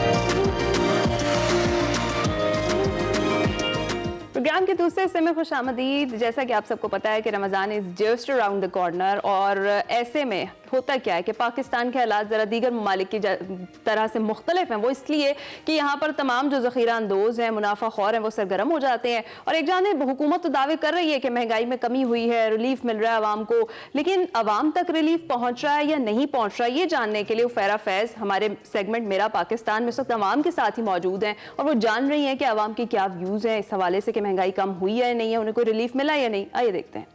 प्रोग्राम के दूसरे हिस्से में खुशामदीद। जैसा कि आप सबको पता है कि Ramzan is just around the corner, और ऐसे में होता क्या है कि पाकिस्तान के हालात ज़रा दीगर ममालिक की तरह से मुख्तलिफ हैं। वो इसलिए कि यहाँ पर तमाम जो ज़ख़ीरा अंदोज़ हैं, मुनाफा खौर हैं, वो सरगर्म हो जाते हैं। और एक जानिब हुकूमत तो दावे कर रही है कि महंगाई में कमी हुई है, रिलीफ मिल रहा है आवाम को, लेकिन आवाम तक रिलीफ पहुँच रहा है या नहीं पहुँच रहा है, ये जानने के लिए उफैरा फैज़ हमारे सेगमेंट मेरा पाकिस्तान में इस वक्त आवाम के साथ ही मौजूद हैं, और वो जान रही हैं कि आवाम के क्या व्यूज़ हैं इस हवाले से कि महंगाई कम हुई है या नहीं है, उन्हें कोई रिलीफ मिला या नहीं। आइए देखते हैं।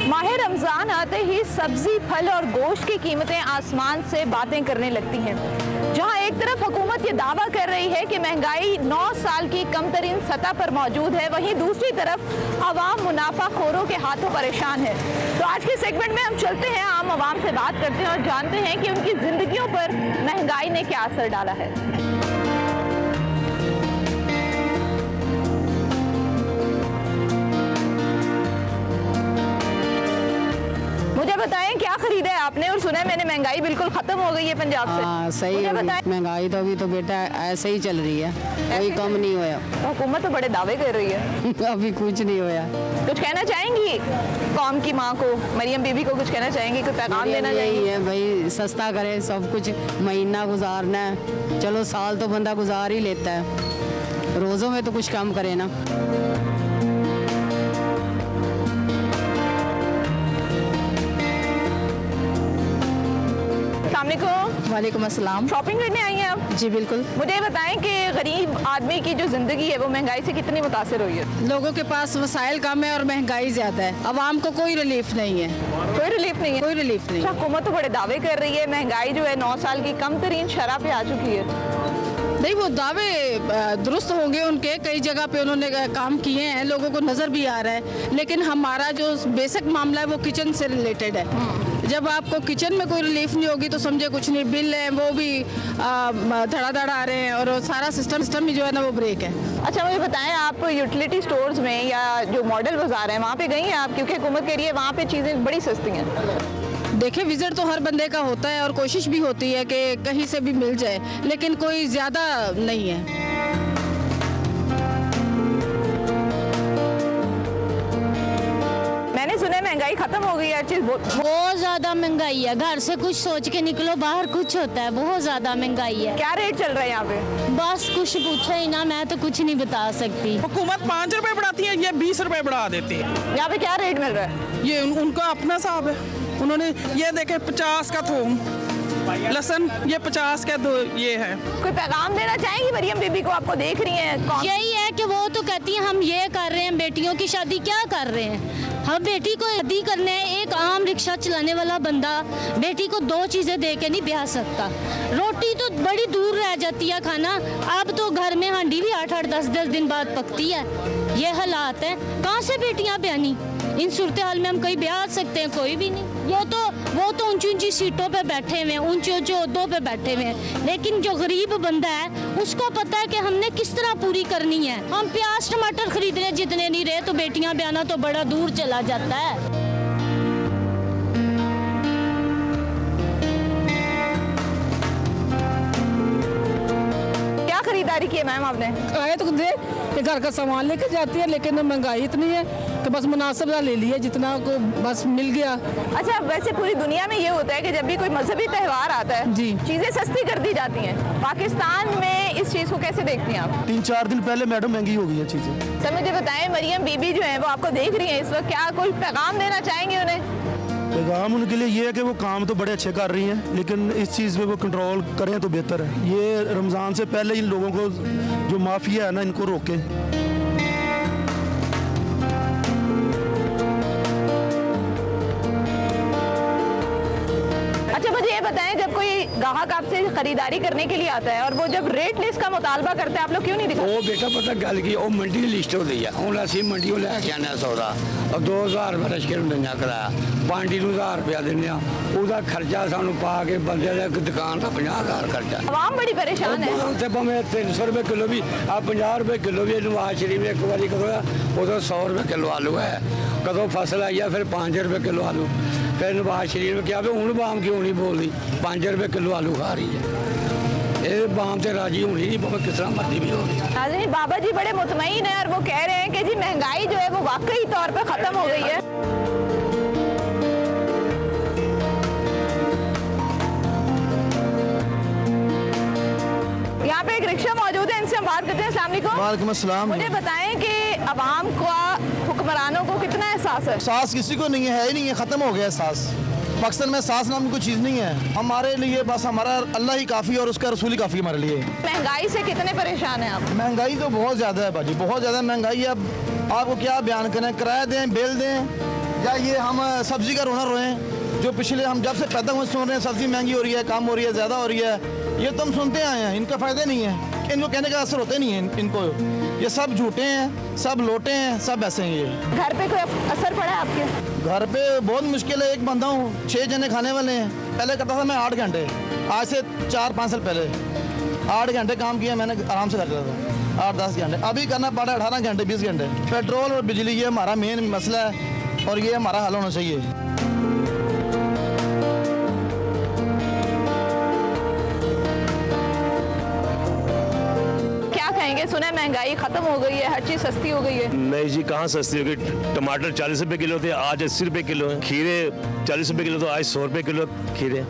माह रमजान आते ही सब्जी, फल और गोश्त की कीमतें आसमान से बातें करने लगती हैं। जहां एक तरफ हुकूमत ये दावा कर रही है कि महंगाई 9 साल की कम तरीन सतह पर मौजूद है, वहीं दूसरी तरफ आवाम मुनाफा खोरों के हाथों परेशान है। तो आज के सेगमेंट में हम चलते हैं, आम आवाम से बात करते हैं और जानते हैं कि उनकी जिंदगियों पर महंगाई ने क्या असर डाला है। मुझे बताएं क्या खरीदा है आपने, और सुना है मैंने महंगाई बिल्कुल खत्म हो गई है पंजाब से। हाँ सही है, महंगाई तो अभी तो बेटा ऐसे ही चल रही है, कोई कम नहीं होया। हुकूमत तो बड़े दावे कर रही है। अभी कुछ नहीं होया। कुछ कहना चाहेंगी कौम की माँ को, मरियम बीबी को कुछ कहना चाहेंगी, कुछ पैगाम देना चाहेंगी? यही है भाई, सस्ता करे, सब कुछ महीना गुजारना है, चलो साल तो बंदा गुजार ही लेता है, रोज़ों में तो कुछ कम करे ना। वालेकुम अस्सलाम। शॉपिंग करने आई हैं आप? जी बिल्कुल। मुझे बताएं कि गरीब आदमी की जो जिंदगी है वो महंगाई से कितनी मुतासिर हुई है? लोगों के पास वसाइल कम है और महंगाई ज्यादा है, आवाम को कोई रिलीफ नहीं है। कोई रिलीफ नहीं है? कोई रिलीफ नहीं। हुकूमत तो बड़े दावे कर रही है, महंगाई जो है 9 साल की कम तरीन शरह पे आ चुकी है। नहीं, वो दावे दुरुस्त होंगे उनके, कई जगह पे उन्होंने काम किए हैं, लोगों को नज़र भी आ रहा है, लेकिन हमारा जो बेसिक मामला है वो किचन से रिलेटेड है। जब आपको किचन में कोई रिलीफ नहीं होगी तो समझे कुछ नहीं, बिल है वो भी धड़ाधड़ आ रहे हैं, और सारा सिस्टम ही जो है ना वो ब्रेक है। अच्छा मुझे बताएं, आप यूटिलिटी स्टोर्स में या जो मॉडल बाजार है वहाँ पे गई हैं आप? क्योंकि हुकूमत कह रही है वहाँ पे चीज़ें बड़ी सस्ती हैं। देखिए, विजिट तो हर बंदे का होता है और कोशिश भी होती है कि कहीं से भी मिल जाए, लेकिन कोई ज़्यादा नहीं है। मैंने सुना है महंगाई खत्म हो गई है, हर चीज़ बहुत ज़्यादा महंगाई है, घर से कुछ सोच के निकलो बाहर कुछ होता है, बहुत ज़्यादा महंगाई है। क्या रेट चल रहा है यहाँ पे? बस कुछ पूछो ही ना, मैं तो कुछ नहीं बता सकती। हुकूमत 5 रुपए बढ़ाती है, ये 20 रुपए बढ़ा देती है। यहाँ पे क्या रेट मिल रहा है? ये उनका अपना हिसाब है, उन्होंने ये देखे 50 का थोम, लहसुन ये 50 का ये है। कोई पैगाम देना चाहेंगी मरियम बीबी को? आपको देख रही हैं, यही है कि वो तो कहती है हम ये कर रहे हैं, बेटियों की शादी क्या कर रहे हैं, हम बेटी को शादी करने, एक आम रिक्शा चलाने वाला बंदा बेटी को 2 चीज़ें दे के नहीं ब्याह सकता। रोटी तो बड़ी दूर रह जाती है खाना, अब तो घर में हांडी भी 8-8, 10-10 दिन बाद पकती है। ये हालात हैं, कहाँ से बेटियाँ ब्यानी? इन सूरत हाल में हम कहीं ब्याह सकते हैं? कोई भी नहीं। वो तो ऊंची ऊंची सीटों पे बैठे हुए हैं, ऊंचे ऊंचे ओहदों पे बैठे हुए हैं, लेकिन जो गरीब बंदा है उसको पता है कि हमने किस तरह पूरी करनी है। हम प्याज टमाटर खरीदने जितने नहीं रहे तो बेटियां ब्याना तो बड़ा दूर चला जाता है। खरीदारी की है मैम आपने? आए तो दे कि घर का सामान लेके जाती है, लेकिन महंगाई इतनी है तो बस मुनासिबा ले लिया जितना को बस मिल गया। अच्छा, वैसे पूरी दुनिया में ये होता है कि जब भी कोई मजहबी त्यौहार आता है जी, चीजें सस्ती कर दी जाती हैं। पाकिस्तान में इस चीज को कैसे देखती हैं आप? 3-4 दिन पहले मैडम महंगी हो गई है चीजें। सर मुझे बताएं, मरियम बीबी जो है वो आपको देख रही है इस वक्त, क्या कोई पैगाम देना चाहेंगे उन्हें? पैगाम उनके लिए ये है कि वो काम तो बड़े अच्छे कर रही हैं, लेकिन इस चीज़ पे वो कंट्रोल करें तो बेहतर है। ये रमज़ान से पहले इन लोगों को जो माफिया है ना, इनको रोकें। अच्छा मुझे ये बताएं, जब कोई ग्राहक आपसे खरीदारी करने के लिए आता है और वो जब रेट लिस्ट का मुतालबा करते हैं, आप लोग क्यों नहीं दिखाते? वो बेटा पता गल की वो मंडी की लिस्ट होती है, हूँ असं मंडी लैके आने सौदा और 2000 रुपये रशके देना कराया, बांडी 1000 रुपया देने, उसका खर्चा सानू पा के बंदे दुकान का 50,000 खर्चा। आवाम बड़ी परेशान है। भावें 300 रुपये किलो भी, आप 50 रुपये किलो भी नवाज शरीफ एक बारी कदों उदो 100 रुपये किलो आलू है, कदों फसल आई है फिर 5 रुपये किलो आलू, फिर नवाज शरीफ ने कहा हूँ बाम क्यों नहीं बोल रही, 5 रुपये किलो आलू खा रही है। ये बाम से राजी होनी नहीं, भावें किस तरह मर्जी भी होगी। बाबा जी बड़े मुतमईन है और वो कह रहे हैं कि जी महंगाई जो है वो वाकई तौर पर खत्म हो गई है। यहाँ पे एक रिक्शा मौजूद है, इनसे हम बात करते हैं। अस्सलाम वालेकुम। वालेकुम अस्सलाम। मुझे बताएं कि अवाम का हुक्मरानों को कितना एहसास है? एहसास किसी को नहीं है ही नहीं है, ख़त्म हो गया एहसास। पाकिस्तान में एहसास नाम की कोई चीज़ नहीं है। हमारे लिए बस हमारा अल्लाह ही काफ़ी और उसका रसूल ही काफ़ी हमारे लिए। महंगाई से कितने परेशान हैं आप? महंगाई तो बहुत ज़्यादा है बाजी, बहुत ज़्यादा महंगाई है। अब आपको क्या बयान करें, किराया दें, बिल दें, या ये हम सब्ज़ी का रोना रोएं, जो पिछले हम जब से पैदा हुए सुन रहे हैं सब्ज़ी महंगी हो रही है, कम हो रही है, ज़्यादा हो रही है। ये तो हम सुनते आए हैं, इनका फ़ायदा नहीं है, इनको कहने का असर होता नहीं है इनको। ये सब झूठे हैं, सब लोटे हैं, सब ऐसे हैं। ये घर पे कोई असर पड़ा है आपके? घर पे बहुत मुश्किल है, एक बंदा हूँ, 6 जने खाने वाले हैं। पहले करता था मैं 8 घंटे, आज से 4-5 साल पहले 8 घंटे काम किया मैंने, आराम से कर लेता था 8-10 घंटे। अभी करना पड़ा 18 घंटे 20 घंटे। पेट्रोल और बिजली ये हमारा मेन मसला है और ये हमारा हल होना चाहिए। सुना महंगाई खत्म हो गई है, हर चीज सस्ती हो गई है। नहीं जी, कहाँ सस्ती हो गई। टमाटर 40 रुपए किलो थे, आज 80 रुपए किलो है। खीरे 40 रुपए किलो तो आज 100 रुपए किलो खीरे।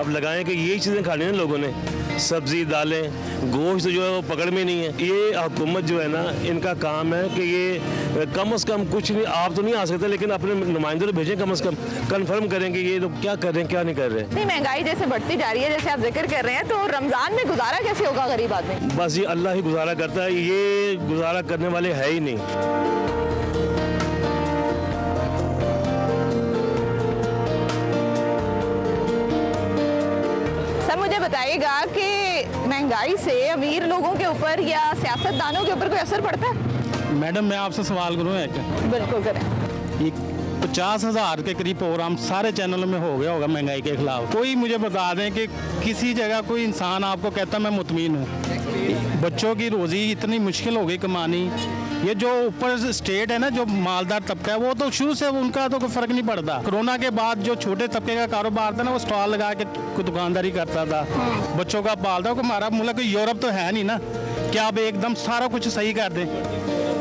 अब लगाएं कि यही चीजें खानी है लोगों ने, सब्जी दालें, गोश्त जो है वो पकड़ में नहीं है। ये हुकूमत जो है ना, इनका काम है कि ये कम से कम कुछ नहीं, आप तो नहीं आ सकते लेकिन अपने नुमाइंदों को भेजें, कम से कम कंफर्म करें कि ये लोग क्या कर रहे हैं क्या नहीं कर रहे। नहीं, महंगाई जैसे बढ़ती जा रही है, जैसे आप जिक्र कर रहे हैं, तो रमजान में गुजारा कैसे होगा गरीब आदमी? बस ये अल्लाह ही गुजारा करता है, ये गुजारा करने वाले है ही नहीं। सर मुझे बताइएगा कि महंगाई से अमीर लोगों के ऊपर या सियासतदानों के ऊपर कोई असर पड़ता है? मैडम मैं आपसे सवाल करूँ एक? बिल्कुल करें। 50,000 के करीब प्रोग्राम सारे चैनलों में हो गया होगा महंगाई के खिलाफ। कोई मुझे बता दें कि किसी जगह कोई इंसान आपको कहता मैं मुतमीन हूँ। बच्चों की रोज़ी इतनी मुश्किल हो गई कमानी। ये जो ऊपर स्टेट है ना, जो मालदार तबका है, वो तो शुरू से उनका तो कोई फ़र्क नहीं पड़ता। कोरोना के बाद जो छोटे तबके का कारोबार था ना, वो स्टॉल लगा के दुकानदारी करता था, बच्चों का पालता। हमारा मुल्क यूरोप तो है नहीं ना कि आप एकदम सारा कुछ सही कर दें।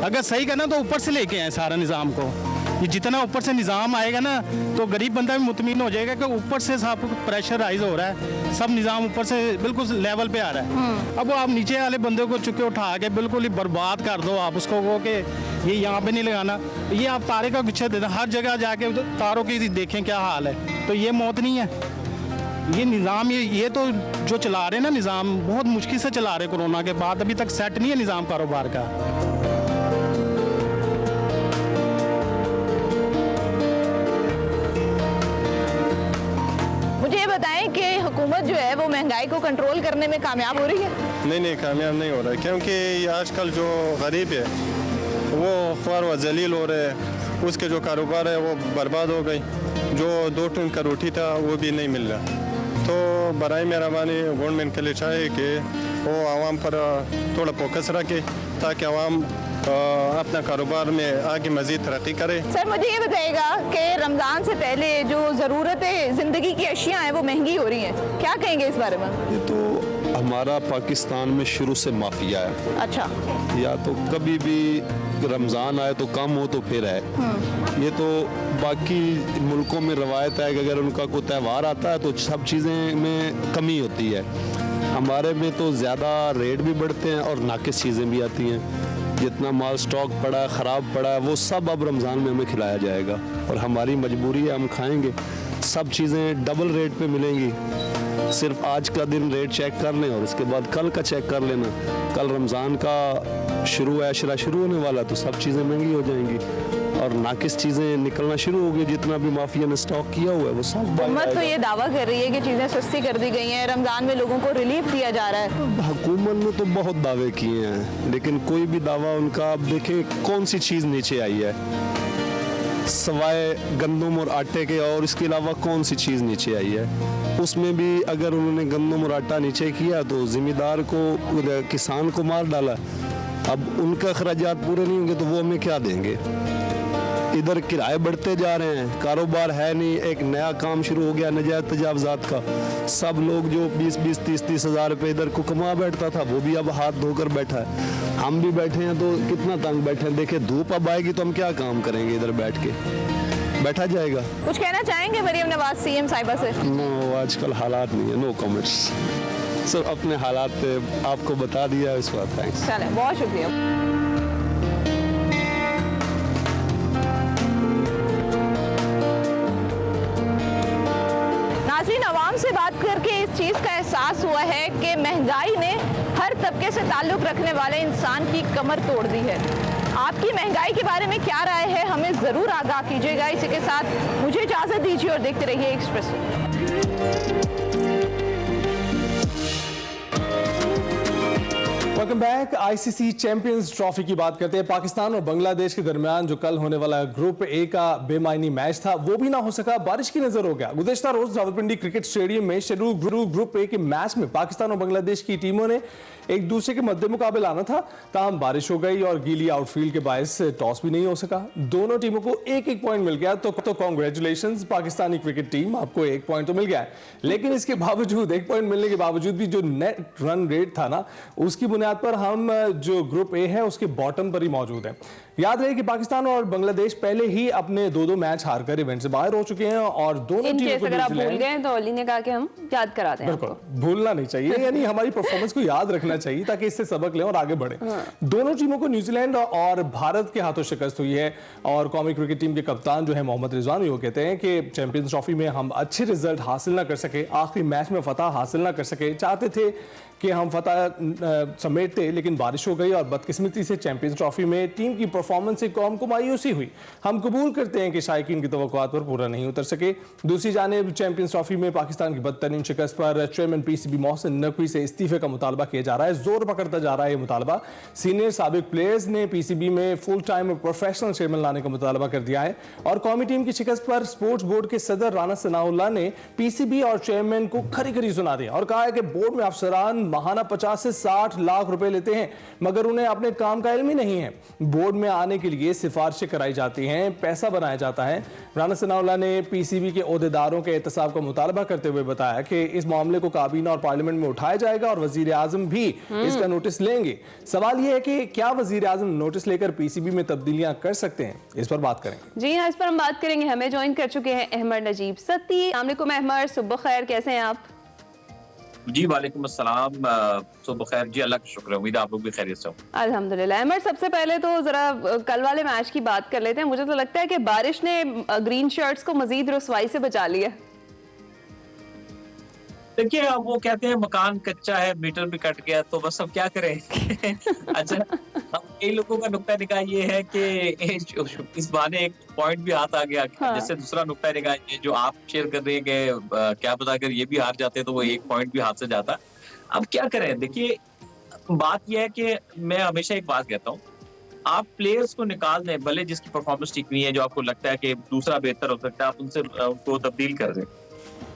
अगर सही करना तो ऊपर से लेके आए सारा निज़ाम को। ये जितना ऊपर से निज़ाम आएगा ना, तो गरीब बंदा भी मुतमिन हो जाएगा कि ऊपर से सब प्रेशर राइज हो रहा है, सब निज़ाम ऊपर से बिल्कुल लेवल पे आ रहा है। अब वो आप नीचे वाले बंदे को चुके उठा के बिल्कुल ही बर्बाद कर दो, आप उसको कहो कि ये यहाँ पे नहीं लगाना, ये आप तारे का गुच्छा दे दो, हर जगह जाके तारों की देखें क्या हाल है। तो ये मौत नहीं है, ये निज़ाम, ये तो जो चला रहे हैं ना निज़ाम, बहुत मुश्किल से चला रहे। कोरोना के बाद अभी तक सेट नहीं है निज़ाम कारोबार का। मुझे बताएं कि हुकूमत जो है वो महंगाई को कंट्रोल करने में कामयाब हो रही है? नहीं, कामयाब नहीं हो रहा है, क्योंकि आजकल जो गरीब है वो ख्वार व जलील हो रहे हैं, उसके जो कारोबार है वो बर्बाद हो गई, जो 2 टन का रोटी था वो भी नहीं मिल रहा। तो बराए मेहरबानी गवर्नमेंट के लिए चाहिए कि वो आवाम पर थोड़ा फोकस रखे ताकि आवाम अपना कारोबार में आगे मजीद तरक्की करे। सर मुझे ये बताइएगा कि रमज़ान से पहले जो ज़रूरतें ज़िंदगी की अशियाँ हैं वो महंगी हो रही हैं, क्या कहेंगे इस बारे में? ये तो हमारा पाकिस्तान में शुरू से माफिया है। अच्छा। या तो कभी भी रमज़ान आए तो कम हो तो फिर है। ये तो बाकी मुल्कों में रवायत है कि अगर उनका कोई त्यौहार आता है तो सब चीज़ें में कमी होती है। हमारे में तो ज़्यादा रेट भी बढ़ते हैं और नाकिस चीज़ें भी आती हैं। जितना माल स्टॉक पड़ा है, ख़राब पड़ा है, वो सब अब रमज़ान में हमें खिलाया जाएगा और हमारी मजबूरी है, हम खाएंगे। सब चीज़ें डबल रेट पे मिलेंगी। सिर्फ आज का दिन रेट चेक कर लें और उसके बाद कल का चेक कर लेना। कल रमज़ान का शुरू अशरा शुरू होने वाला तो सब चीज़ें महंगी हो जाएंगी और नाकिस चीज़ें निकलना शुरू हो गई। जितना भी माफिया ने स्टॉक किया हुआ है वो सब हुकूमत तो ये दावा कर रही है कि चीज़ें सस्ती कर दी गई हैं, रमज़ान में लोगों को रिलीफ दिया जा रहा है। हुकूमत ने तो बहुत दावे किए हैं लेकिन कोई भी दावा उनका, आप देखें कौन सी चीज़ नीचे आई है सवाए गंदम और आटे के, और इसके अलावा कौन सी चीज़ नीचे आई है। उसमें भी अगर उन्होंने गंदम और आटा नीचे किया तो ज़िम्मेदार को, किसान को मार डाला। अब उनका अखराजात पूरे नहीं होंगे तो वो हमें क्या देंगे। इधर किराए बढ़ते जा रहे हैं, कारोबार है नहीं, एक नया काम शुरू हो गया नजायज़ तजावज़ात का। सब लोग जो 20-20, 30-30 हज़ार रुपये इधर को कमा बैठता था वो भी अब हाथ धोकर बैठा है। हम भी बैठे हैं तो कितना तंग बैठे हैं। देखिए धूप अब आएगी तो हम क्या काम करेंगे, इधर बैठ के बैठा जाएगा। कुछ कहना चाहेंगे मरियम नवाज सीएम साहिबा से? नो, आजकल हालात नहीं है, नो कमेंट्स। सर अपने हालात पे आपको बता दिया, इस बात थैंक्स। चले, बहुत शुक्रिया। नाज़रीन, आवाम से बात करके इस चीज़ का एहसास हुआ है कि महंगाई ने हर तबके से ताल्लुक़ रखने वाले इंसान की कमर तोड़ दी है। आपकी महंगाई के बारे में क्या राय है, हमें ज़रूर आगाह कीजिएगा। इसी के साथ मुझे इजाज़त दीजिए और देखते रहिए express. Welcome back. ICC champions trophy की बात करते हैं। पाकिस्तान और बांग्लादेश के दरमियान जो कल होने वाला ग्रुप ए का बेमायनी मैच था वो भी ना हो सका, बारिश की नजर हो गया। गुज़िश्ता रोज रावलपिंडी क्रिकेट स्टेडियम में शेड्यूल ग्रुप ए के मैच में पाकिस्तान और बांग्लादेश की टीमों ने एक दूसरे के मद्दे मुकाबले आना था, ताहम बारिश हो गई और गीली आउटफील्ड के बायस टॉस भी नहीं हो सका। दोनों टीमों को एक एक पॉइंट मिल गया तो कांग्रेचुलेशंस पाकिस्तानी क्रिकेट टीम, आपको एक पॉइंट तो मिल गया है। लेकिन इसके बावजूद, एक पॉइंट मिलने के बावजूद भी जो नेट रन रेट था ना, उसकी बुनियाद पर हम जो ग्रुप ए है उसके बॉटम पर ही मौजूद है। याद रहे कि पाकिस्तान और बांग्लादेश पहले ही अपने 2-2 मैच हारकर इवेंट से बाहर हो चुके हैं और दोनों टीमों को अगर आप भूल गए तो अली ने कहा कि हम याद कराते हैं। बिल्कुल भूलना नहीं चाहिए, यानी हमारी परफॉर्मेंस को याद रखना चाहिए ताकि इससे सबक लें और आगे बढ़े। दोनों टीमों को न्यूजीलैंड और भारत के हाथों शिकस्त हुई है और कौमी क्रिकेट टीम के कप्तान जो है मोहम्मद रिजवान वो कहते हैं कि चैंपियंस ट्रॉफी में हम अच्छे रिजल्ट हासिल ना कर सके, आखिरी मैच में फतह हासिल ना कर सके। चाहते थे कि हम फतह समेटते लेकिन बारिश हो गई और बदकिस्मती से चैंपियंस ट्रॉफी में टीम की परफॉर्मेंस से कौम को मायूसी हुई। हम कबूल करते हैं कि शायकीन की तवक्कुआत पर पूरा नहीं उतर सके। दूसरी जानिब चैंपियंस ट्रॉफी में पाकिस्तान की बदतरीन शिकस्त पर चेयरमैन पीसीबी मोहसिन नकवी से इस्तीफे का मुतालबा किया जा रहा है। जोर पकड़ता जा रहा है ये मुतालबा। सीनियर साबिक प्लेयर्स ने पीसीबी में फुल टाइम प्रोफेशनल चेयरमैन लाने का मुतालबा कर दिया है और कौमी टीम की शिकस्त पर स्पोर्ट्स बोर्ड के सदर राना सनाउल्लाह ने पीसीबी और चेयरमैन को खरी खरी सुना दिया और कहा है कि बोर्ड में अफसरान माहाना 50 से 60 लाख रुपए लेते हैं मगर उन्हें अपने काम का इल्म ही नहीं है। बोर्ड में आने के लिए सिफारिशें कराई जाती हैं, पैसा बनाया जाता है। राना सनाउल्लाह ने पीसीबी के ओहदेदारों के एहतसाब का मुतालबा करते हुए बताया कि इस मामले को काबीना और पार्लियामेंट में उठाया जाएगा और वजीर आजम भी इसका नोटिस लेंगे। सवाल यह है कि क्या वजीर आजम नोटिस लेकर पीसीबी में तब्दीलियां कर सकते हैं, इस पर बात करेंगे। जी हाँ, इस पर हम बात करेंगे। हमें ज्वाइन कर चुके हैं अहमद नजीब सत्ती। अस्सलाम वालेकुम अहमद, सुबह खैर, कैसे हैं आप? जी वालेकुम अस्सलाम, सुबह खैर जी, अल्लाह का शुक्र है, उम्मीद आप लोग भी खैरियत से हो। अल्हम्दुलिल्लाह। अहमद, सबसे पहले तो जरा कल वाले मैच की बात कर लेते हैं। मुझे तो लगता है कि बारिश ने ग्रीन शर्ट्स को मजीद रुसवाई से बचा लिया। देखिए, अब वो कहते हैं मकान कच्चा है, मीटर भी कट गया, तो बस अब क्या करें। अच्छा, अब कई लोगों का नुक्ता निगाह ये है कि इस बहाने एक पॉइंट भी हाथ आ गया। हाँ। जैसे दूसरा नुक्ता निगाह ये जो आप शेयर कर रहे हैं कि क्या पता अगर ये भी हार जाते तो वो एक पॉइंट भी हाथ से जाता। अब क्या करें, देखिए बात यह है कि मैं हमेशा एक बात कहता हूँ, आप प्लेयर्स को निकाल दें, भले जिसकी परफॉर्मेंस ठीक नहीं है, जो आपको लगता है कि दूसरा बेहतर हो सकता है, आप उनसे उनको तब्दील कर दें,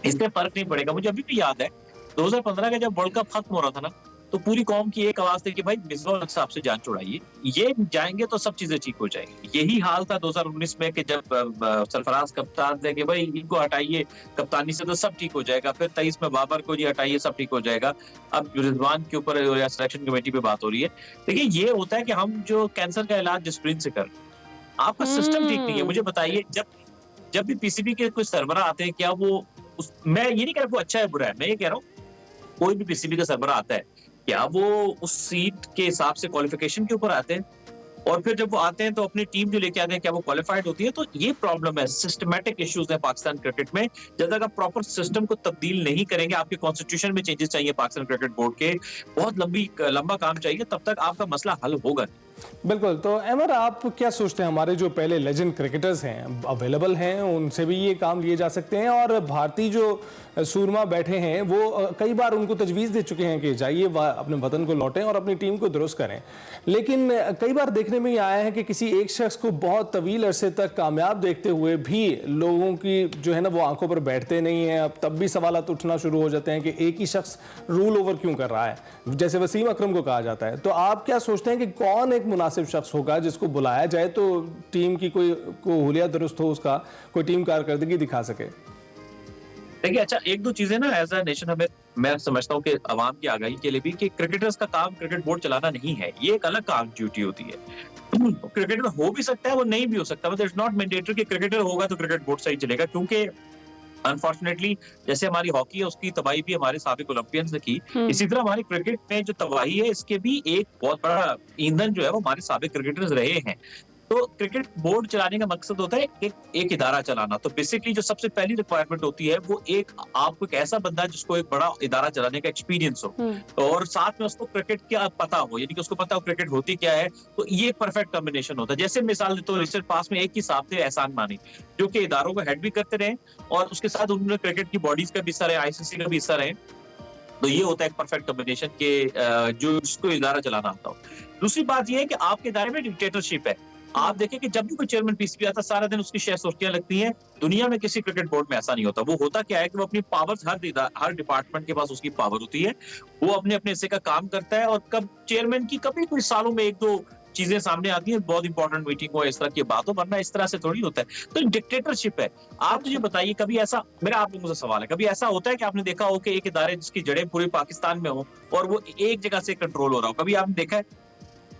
इससे फर्क नहीं पड़ेगा। मुझे अभी भी याद है 2015 का जब वर्ल्ड कप खत्म हो रहा था ना, तो पूरी कौम की एक आवाज थी कि भाई मिसबाह उल साहब से जान छुड़ाइए, ये जाएंगे तो सब चीजें ठीक हो जाएंगी। यही हाल था 2019 में कि जब सरफराज कप्तान थे कि भाई इनको हटाइए कप्तानी से तो सब ठीक हो जाएगा, फिर 23 में बाबर को जी हटाइए सब ठीक हो जाएगा। अब रिजवान के ऊपर या सिलेक्शन कमेटी पे बात हो रही है। देखिए ये होता है कि हम जो कैंसर का इलाज डिसिप्लिन से कर, आपका सिस्टम ठीक नहीं है। मुझे बताइए जब भी पीसीबी के कुछ सरबरा आते हैं, क्या वो मैं ये नहीं कह रहा वो अच्छा है बुरा है, मैं ये कह रहा हूँ कोई भी पीसीबी का सरबरा आता है, क्या वो उस सीट के हिसाब से क्वालिफिकेशन के ऊपर आते हैं? और फिर जब वो आते हैं तो अपनी टीम जो लेके आते हैं क्या वो क्वालिफाइड होती है? तो ये प्रॉब्लम है, सिस्टमैटिक इश्यूज है पाकिस्तान क्रिकेट में। जब तक आप प्रॉपर सिस्टम को तब्दील नहीं करेंगे, आपके कॉन्स्टिट्यूशन में चेंजेस चाहिए पाकिस्तान क्रिकेट बोर्ड के, बहुत लंबा काम चाहिए, तब तक आपका मसला हल होगा। बिल्कुल। तो अमर, आप क्या सोचते हैं, हमारे जो पहले लेजेंड क्रिकेटर्स हैं अवेलेबल हैं, उनसे भी ये काम लिए जा सकते हैं? और भारतीय जो सूरमा बैठे हैं वो कई बार उनको तजवीज़ दे चुके हैं कि जाइए अपने वतन को लौटें और अपनी टीम को दुरुस्त करें, लेकिन कई बार देखने में ये आया है कि किसी एक शख्स को बहुत तवील अरसे तक कामयाब देखते हुए भी लोगों की जो है ना वो आंखों पर बैठते नहीं हैं। अब तब भी सवालात उठना शुरू हो जाते हैं कि एक ही शख्स रूल ओवर क्यों कर रहा है, जैसे वसीम अकरम को कहा जाता है। तो आप क्या सोचते हैं कि कौन एक मुनासिब शख्स होगा जिसको बुलाया जाए तो टीम की कोई हुलिया दुरुस्त हो, उसका कोई टीम कारकर्दगी दिखा सके? देखिए अच्छा, एक दो चीजें ना एज अ नेशन हमें, मैं समझता हूँ कि आवाम की आगाही के लिए भी, कि क्रिकेटर्स का काम क्रिकेट बोर्ड चलाना नहीं है, ये एक अलग काम ड्यूटी होती है। क्रिकेटर हो भी सकता है, वो नहीं भी हो सकता, मतलब इट्स नॉट मैंडेटरी कि क्रिकेटर होगा तो क्रिकेट बोर्ड सही चलेगा, क्योंकि अनफॉर्चुनेटली जैसे हमारी हॉकी है उसकी तबाही भी हमारे साबिक ओलंपियंस ने की, इसी तरह हमारी क्रिकेट में जो तबाही है इसके भी एक बहुत बड़ा ईंधन जो है वो हमारे साबिक क्रिकेटर्स रहे हैं। तो क्रिकेट बोर्ड चलाने का मकसद होता है एक इदारा चलाना। तो बेसिकली जो सबसे पहली रिक्वायरमेंट होती है वो आपको एक ऐसा बंदा जिसको एक बड़ा इदारा चलाने का एक्सपीरियंस हो और साथ में उसको क्रिकेट क्या पता हो, यानी कि उसको पता हो क्रिकेट होती क्या है। तो ये परफेक्ट कॉम्बिनेशन होता है। जैसे मिसाल देते हो, रिचर्ड पास में एक ही साहब थे एहसान मानी, जो कि इदारों को हेड भी करते रहे और उसके साथ उन्होंने क्रिकेट की बॉडीज का भी हिस्सा रहे, आईसीसी का भी हिस्सा रहे। तो ये होता है एक परफेक्ट कॉम्बिनेशन के जो जिसको इदारा चलाना आता हो। दूसरी बात ये है कि आपके इदारे में डिक्टेटरशिप है। आप देखें कि जब भी कोई चेयरमैन पीसीबी आता है सारा दिन उसकी शेयर सुर्खियां लगती हैं। दुनिया में किसी क्रिकेट बोर्ड में ऐसा नहीं होता। वो होता क्या है कि वो अपनी पावर्स हर डिपार्टमेंट के पास उसकी पावर होती है, वो अपने अपने हिस्से का काम करता है और कब चेयरमैन की कभी कोई सालों में एक दो चीजें सामने आती हैं, बहुत इंपॉर्टेंट मीटिंग हो, इस तरह की बात हो, वरना इस तरह से थोड़ी होता है। तो डिक्टेटरशिप है। आप मुझे बताइए, कभी ऐसा, मेरा आप लोगों से सवाल है, कभी ऐसा होता है कि आपने देखा हो कि एक इदारे जिसकी जड़ें पूरे पाकिस्तान में हो और वो एक जगह से कंट्रोल हो रहा हो? कभी आपने देखा है?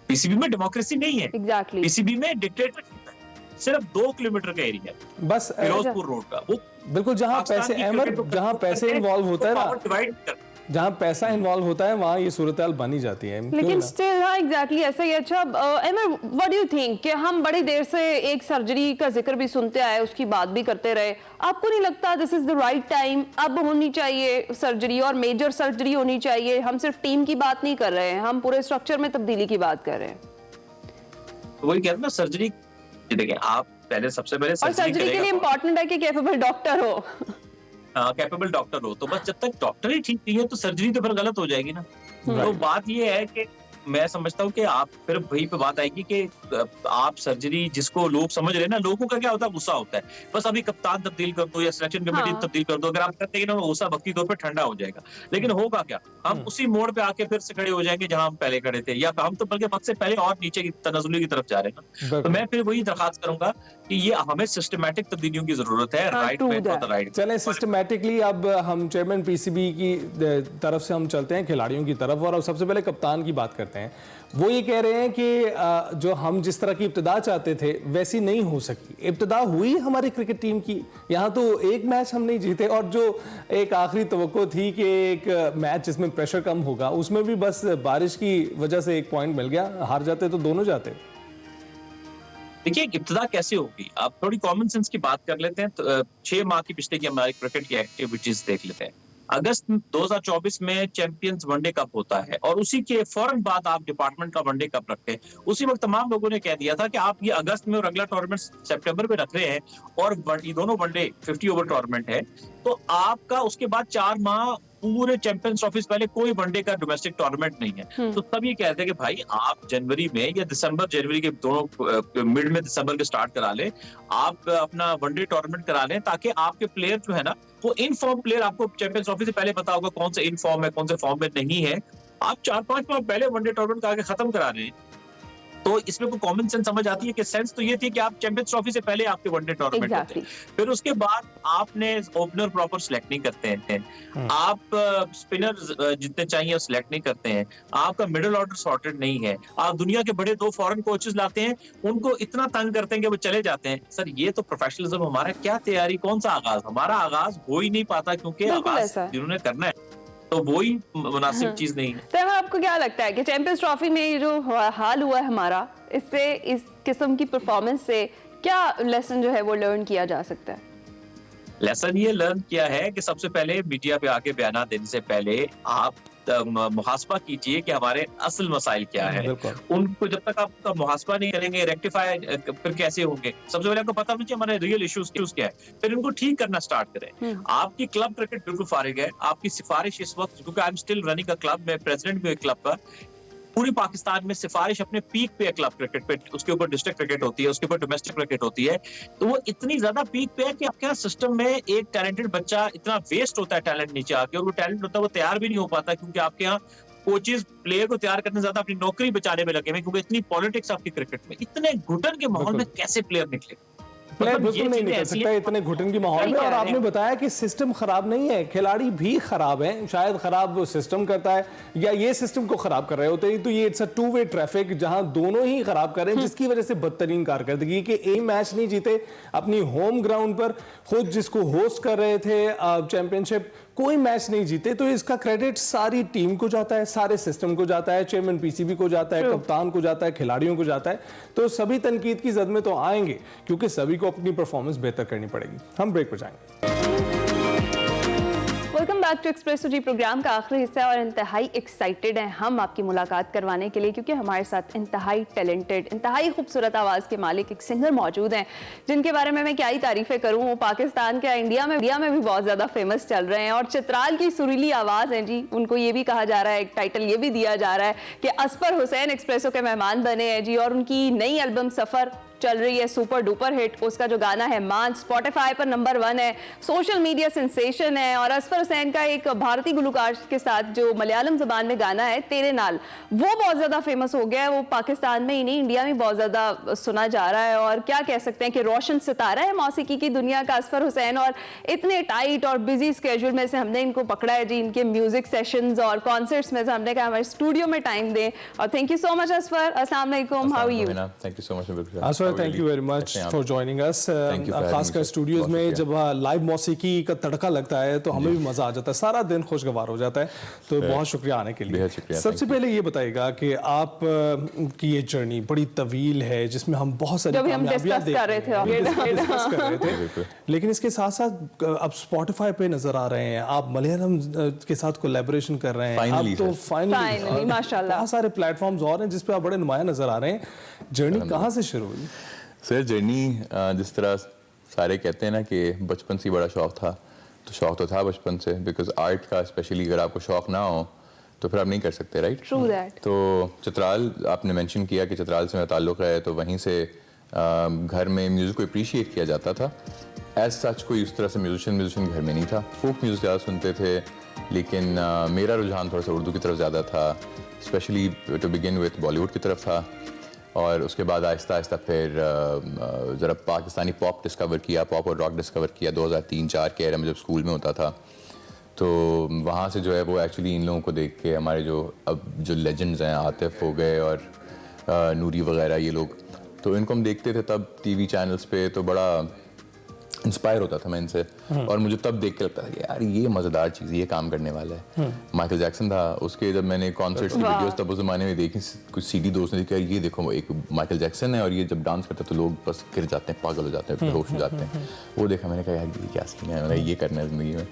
पीसीबी में डेमोक्रेसी नहीं है। Exactly. पीसीबी में डिक्टेटरशिप है। सिर्फ 2 किलोमीटर का एरिया है बस, फिरोजपुर रोड का। वो बिल्कुल जहां पैसे जहां पैसे इन्वॉल्व होता है ना, जहां पैसा इन्वॉल्व होता है वहां ये सूरत-हाल बनी जाती है। लेकिन स्टिल हाँ एग्जैक्टली ऐसा ही। अच्छा एमर, व्हाट डू यू थिंक कि हम बड़ी देर से एक सर्जरी का जिक्र भी सुनते आए, उसकी बात भी करते रहे, आपको नहीं लगता this is the right time, अब होनी चाहिए सर्जरी और मेजर सर्जरी होनी चाहिए? हम सिर्फ टीम की बात नहीं कर रहे हैं, हम पूरे स्ट्रक्चर में तब्दीली की बात कर रहे हैं। वही कहते हैं ना, सर्जरी देखिए आप पहले सबसे पहले सर्जरी के लिए इंपॉर्टेंट है कि कैपेबल डॉक्टर हो। कैपेबल डॉक्टर हो, तो बस जब तक डॉक्टर ही ठीक नहीं है तो सर्जरी तो फिर गलत हो जाएगी ना। तो बात ये है कि मैं समझता हूँ कि आप फिर वही पे बात आएगी कि आप सर्जरी जिसको लोग समझ रहे हैं ना, लोगों का क्या होता है, गुस्सा होता है, बस अभी कप्तान तब्दील कर दो या सिलेक्शन कमेटी तब्दील कर दो। अगर आप करते हैं ना, गुस्सा वक्ती तौर पे ठंडा हो जाएगा। लेकिन होगा क्या, हम उसी मोड़ पे आके फिर से खड़े हो जाएंगे जहां हम पहले खड़े थे, या हम तो बल्कि वक्त से पहले और नीचे की तनाजुली की तरफ जा रहे हैं। तो मैं फिर वही दरखास्त करूंगा कि ये हमें सिस्टमैटिक तब्दीलियों की जरूरत है। राइट में फॉर द राइट। चलें सिस्टमैटिकली अब हम चेयरमैन पीसीबी की तरफ से हम चलते हैं खिलाड़ियों की तरफ, और अब सबसे पहले कप्तान की बात करते हैं। वो ये कह रहे हैं कि जो हम जिस तरह की इब्तिदा चाहते थे वैसी नहीं हो सकी। इब्तिदा हुई हमारी क्रिकेट टीम की, यहाँ तो एक मैच हम नहीं जीते, और जो एक आखिरी तवक्को थी कि एक मैच जिसमें प्रेशर कम होगा, उसमें भी बस बारिश की वजह से 1 पॉइंट मिल गया। हार जाते तो दोनों जाते। देखिए इब्तिदा कैसे होगी, आप थोड़ी कॉमन सेंस की बात कर लेते हैं। तो 6 माह की पिछले की हमारी क्रिकेट की एक्टिविटीज देख लेते हैं। अगस्त 2024 में चैंपियंस वनडे कप होता है और उसी के फौरन बाद आप डिपार्टमेंट का वनडे कप रखते हैं। उसी वक्त तमाम लोगों ने कह दिया था कि आप ये अगस्त में और अगला टूर्नामेंट सितंबर में रख रहे हैं और ये दोनों वनडे 50 ओवर टूर्नामेंट है, तो आपका उसके बाद 4 माह पूरे चैंपियंस ट्रॉफी से पहले कोई वनडे का डोमेस्टिक टूर्नामेंट नहीं है। तो तब ये कहते हैं कि भाई आप जनवरी में या दिसंबर जनवरी के दोनों मिड में दिसंबर के स्टार्ट करा लें, आप अपना वनडे टूर्नामेंट करा लें, ताकि आपके प्लेयर जो है ना, वो इन फॉर्म प्लेयर, आपको चैंपियंस ट्रॉफी से पहले पता होगा कौन से इन फॉर्म है, कौन से फॉर्म में नहीं है। आप 4-5 माह पहले वनडे टूर्नामेंट का आगे खत्म करा रहे हैं, तो इसमें कोई कॉमन सेंस समझ आती है कि सेंस तो ये थी कि आप चैंपियंस ट्रॉफी से पहले आपके वनडे टूर्नामेंट होते हैं, फिर उसके बाद आपने ओपनर प्रॉपर सिलेक्ट नहीं करते हैं, आप स्पिनर जितने चाहिए सिलेक्ट नहीं करते हैं, आपका मिडिल ऑर्डर सॉर्टेड नहीं है, आप दुनिया के बड़े 2 फॉरेन कोचेस लाते हैं, उनको इतना तंग करते हैं कि वो चले जाते हैं। सर ये तो प्रोफेशनलिज्म हमारा क्या तैयारी, कौन सा आगाज, हमारा आगाज हो ही नहीं पाता क्योंकि आगाज जिन्होंने करना है तो वो ही मुनासिब चीज नहीं है। तो आपको क्या लगता है कि चैंपियंस ट्रॉफी में ये जो हाल हुआ है हमारा, इससे इस किस्म की परफॉर्मेंस से क्या लेसन जो है वो लर्न किया जा सकता है? लेसन ये लर्न किया है कि सबसे पहले मीडिया पे आके बयान देने से पहले आप मुहासबा कीजिए कि हमारे असल मसाइल क्या है। उनको जब तक आप मुहासबा नहीं करेंगे, रेक्टिफाई फिर कैसे होंगे, सबसे पहले आपको पता होना चाहिए हमारे रियल इश्यूज क्या है, फिर इनको ठीक करना स्टार्ट करें। आपकी क्लब क्रिकेट बिल्कुल फारिग है, आपकी सिफारिश इस वक्त, क्योंकि I am still running a club, मैं प्रेसिडेंट भी हूं क्लब का, पूरे पाकिस्तान में सिफारिश अपने पीक पे है क्लब क्रिकेट पे, उसके ऊपर डिस्ट्रिक्ट क्रिकेट होती है, उसके ऊपर डोमेस्टिक क्रिकेट होती है, तो वो इतनी ज्यादा पीक पे है कि आपके यहाँ सिस्टम में एक टैलेंटेड बच्चा इतना वेस्ट होता है टैलेंट नीचे आके, और वो टैलेंट होता है वो तैयार भी नहीं हो पाता, क्योंकि आपके यहाँ कोचेज प्लेयर को तैयार करने ज्यादा अपनी नौकरी बचाने में लगे हुए, क्योंकि इतनी पॉलिटिक्स आपकी क्रिकेट में, इतने घुटन के माहौल में कैसे प्लेयर निकले? प्लेयर बिल्कुल नहीं निकल सकता इतने घुटन की माहौल में। और आपने बताया कि सिस्टम खराब नहीं है, खिलाड़ी भी खराब हैं, शायद खराब सिस्टम करता है या ये सिस्टम को खराब कर रहे होते हैं, तो ये इट्स अ 2-वे ट्रैफिक जहां दोनों ही खराब कर रहे हैं, जिसकी वजह से बदतरीन कारकर्दगी कि एक मैच नहीं जीते अपनी होम ग्राउंड पर, खुद जिसको होस्ट कर रहे थे चैंपियनशिप, कोई मैच नहीं जीते, तो इसका क्रेडिट सारी टीम को जाता है, सारे सिस्टम को जाता है, चेयरमैन पीसीबी को जाता है, कप्तान को जाता है, खिलाड़ियों को जाता है, तो सभी तनकीद की जद में तो आएंगे, क्योंकि सभी को अपनी परफॉर्मेंस बेहतर करनी पड़ेगी। हम ब्रेक पर जाएंगे। वेलकम बैक टू एक्सप्रेसो जी, प्रोग्राम का आखिरी हिस्सा है और इंतहाई एक्साइटेड हैं हम आपकी मुलाकात करवाने के लिए, क्योंकि हमारे साथ इंतहाई टैलेंटेड, इंतहाई खूबसूरत आवाज़ के मालिक एक सिंगर मौजूद हैं, जिनके बारे में मैं क्या ही तारीफ़ें करूँ। वो पाकिस्तान के इंडिया में भी बहुत ज़्यादा फेमस चल रहे हैं, और चित्राल की सुरीली आवाज़ है जी, उनको ये भी कहा जा रहा है, एक टाइटल ये भी दिया जा रहा है कि असफर हुसैन एक्सप्रेसो के मेहमान बने हैं जी, और उनकी नई एल्बम सफ़र चल रही है, सुपर डुपर हिट। उसका जो गाना है मान, स्पॉटिफाई पर नंबर 1 है, सोशल मीडिया सेंसेशन है। और असफर हुसैन का एक भारतीय गुलकार के साथ जो मलयालम जबान में गाना है तेरे नाल, वो बहुत ज्यादा फेमस हो गया है। वो पाकिस्तान में ही नहीं, इंडिया में बहुत ज्यादा सुना जा रहा है, और क्या कह सकते हैं कि रोशन सितारा है मौसीकी की दुनिया का असफर हुसैन। और इतने टाइट और बिजी स्केड्यूल में से हमने इनको पकड़ा है जी, इनके म्यूजिक सेशंस और कॉन्सर्ट्स में से हमने कहा हमारे स्टूडियो में टाइम दें। और thank you so much Asfar, अस्सलाम वालेकुम, how are you? Thank you so much thank you very much for joining us. खासकर स्टूडियोज में जब लाइव मौसीकी का तड़का लगता है तो हमें भी मजा आ जाता है, सारा दिन खुशगवार हो जाता है, तो बहुत शुक्रिया आने के लिए। सबसे पहले ये बताइएगा कि आप की ये जर्नी बड़ी तवील है, जिसमें हम बहुत सारी कामयाबियां देख रहे थे, लेकिन इसके साथ साथ अब स्पॉटिफाई पे नजर आ रहे हैं, आप मलयालम के साथ कोलैबोरेशन कर रहे हैं, आप तो फाइनली माशाल्लाह बहुत सारे प्लेटफॉर्म्स और हैं जिस पे आप बड़े नुमाया नजर आ रहे हैं। जर्नी कहाँ से शुरू हुई? सर जर्नी जिस तरह सारे कहते हैं ना कि बचपन से बड़ा शौक था, तो शौक तो था बचपन से, बिकॉज आर्ट का स्पेशली अगर आपको शौक ना हो तो फिर आप नहीं कर सकते, राइट? True that. तो चित्राल आपने मेंशन किया कि चित्राल से मेरा ताल्लुक़ है, तो वहीं से घर में म्यूज़िक को अप्रिशिएट किया जाता था। एज सच कोई उस तरह से म्यूजिशियन घर में नहीं था, फोक म्यूज़िक ज़्यादा सुनते थे, लेकिन मेरा रुझान थोड़ा सा उर्दू की तरफ ज़्यादा था, specially to begin with Bollywood की तरफ था, और उसके बाद आहिस्ता आहिस्ता फिर ज़रा पाकिस्तानी पॉप डिस्कवर किया, पॉप और रॉक डिस्कवर किया 2003-4 के एरा में जब स्कूल में होता था। तो वहाँ से जो है वो एक्चुअली इन लोगों को देख के हमारे जो अब जो लेजेंड्स हैं, आतिफ हो गए और नूरी वगैरह, ये लोग, तो इनको हम देखते थे तब टीवी चैनल्स पे, तो बड़ा इंस्पायर होता था मैं इनसे, और मुझे तब देख के लगता था कि यार ये मज़ेदार चीज़, ये काम करने वाला है। माइकल जैक्सन था, उसके जब मैंने कॉन्सर्ट्स की वीडियोस तब उस ज़माने में देखी, कुछ सीडी दोस्त ने देखा, ये देखो एक माइकल जैक्सन है और ये जब डांस करता है तो लोग बस गिर जाते हैं, पागल हो जाते हैं, बेहोश हो जाते हैं। वो देखा, मैंने कहा यार ये क्या सीन है, मैंने ये करना है ज़िंदगी में।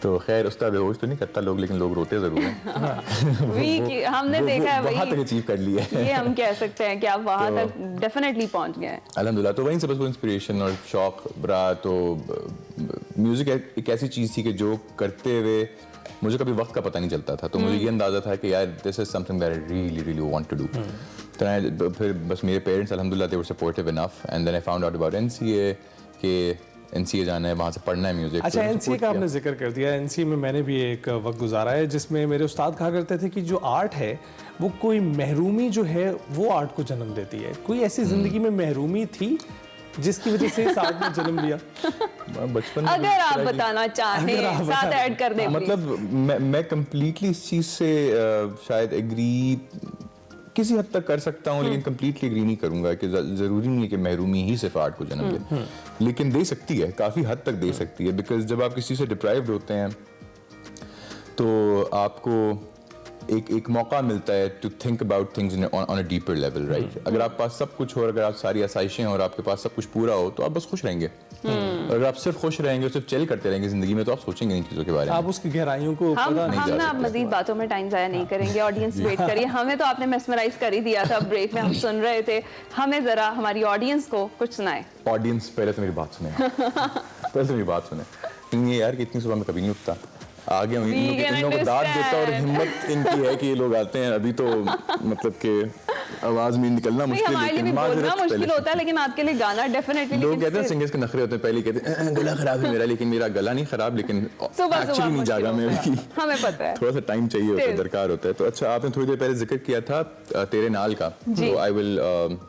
तो खैर उसका बेहोश तो नहीं करता लोग, लेकिन लोग रोते ज़रूर हैं। हमने देखा है, वहाँ तक अचीव कर लिया है, ये हम कह सकते हैं कि आप वहाँ तक डेफिनेटली पहुँच गए हैं अल्हम्दुलिल्लाह। तो वहीं से बस वो इंस्पिरेशन और शौक रहा। तो म्यूज़िक एक ऐसी चीज़ थी कि जो करते हुए मुझे कभी वक्त का पता नहीं चलता था, तो मुझे ये अंदाज़ा था कि यार this is something that I really really want to do. तो फिर बस मेरे पेरेंट्स अल्हम्दुलिल्लाह they were supportive enough, and then I found out about NCA कि NCA जाना है, वहाँ से पढ़ना है म्यूजिक। अच्छा, NCA का आपने जिक्र कर दिया। NCA में मैंने भी एक वक्त गुजारा है जिसमें मेरे उस्ताद कहा करते थे कि जो आर्ट है वो कोई महरूमी जो है वो आर्ट को जन्म देती है। कोई ऐसी जिंदगी में महरूमी थी जिसकी वजह से इस आर्ट ने जन्म लिया? बचपन अगर आप बताना चाहें, साथ ऐड कर दें। मतलब मैं कंप्लीटली इस चीज से शायद एग्री किसी हद तक कर सकता हूँ, लेकिन कंप्लीटली एग्री नहीं करूंगा कि जरूरी नहीं है कि महरूमी ही सिर्फ आर्ट को जन्म दे, लेकिन दे सकती है, काफी हद तक दे सकती है। बिकॉज जब आप किसी से डिप्राइव्ड होते हैं तो आपको एक मौका मिलता है to think about things on a deeper level, right? अगर आप पास सब कुछ हो, अगर आप सारी आसाइशें और आपके पास सब कुछ पूरा हो तो आप बस खुश रहेंगे। अगर आप सिर्फ खुश रहेंगे, सिर्फ चिल करते रहेंगे जिंदगी में, तो आप सोचेंगे इन चीजों के बारे में, आप उसकी गहराइयों को हम पता नहीं जा ना सकते। मजीद बातों में टाइम जाया नहीं करेंगे, ऑडियंस वेट करिए। हमें तो आपने मेस्मराइज कर ही दिया था, ब्रेक में हम सुन रहे थे। हमें जरा हमारी ऑडियंस को कुछ सुनाए। ऑडियंस पहले तो मेरी बात सुने, पहले तो मेरी बात सुने। ये यार कि इतनी सुबह में कभी नहीं उठता, आगे इन लोगों को दाद देता और हिम्मत इनकी है कि ये लोग आते हैं। अभी तो मतलब कि आवाज में निकलना मुश्किल है, लेकिन बोलना मुश्किल होता है, लेकिन आपके लिए गाना डेफिनेटली। लोग कहते हैं सिंगर्स के नखरे होते हैं, पहले कहते हैं गला खराब है मेरा, लेकिन मेरा गला नहीं खराब, लेकिन एक्चुअली नहीं जागा मैं, हमें पता है थोड़ा सा टाइम चाहिए होता है, दरकार होता है। तो अच्छा, आपने थोड़ी देर पहले जिक्र किया था तेरे नाल का, तो I will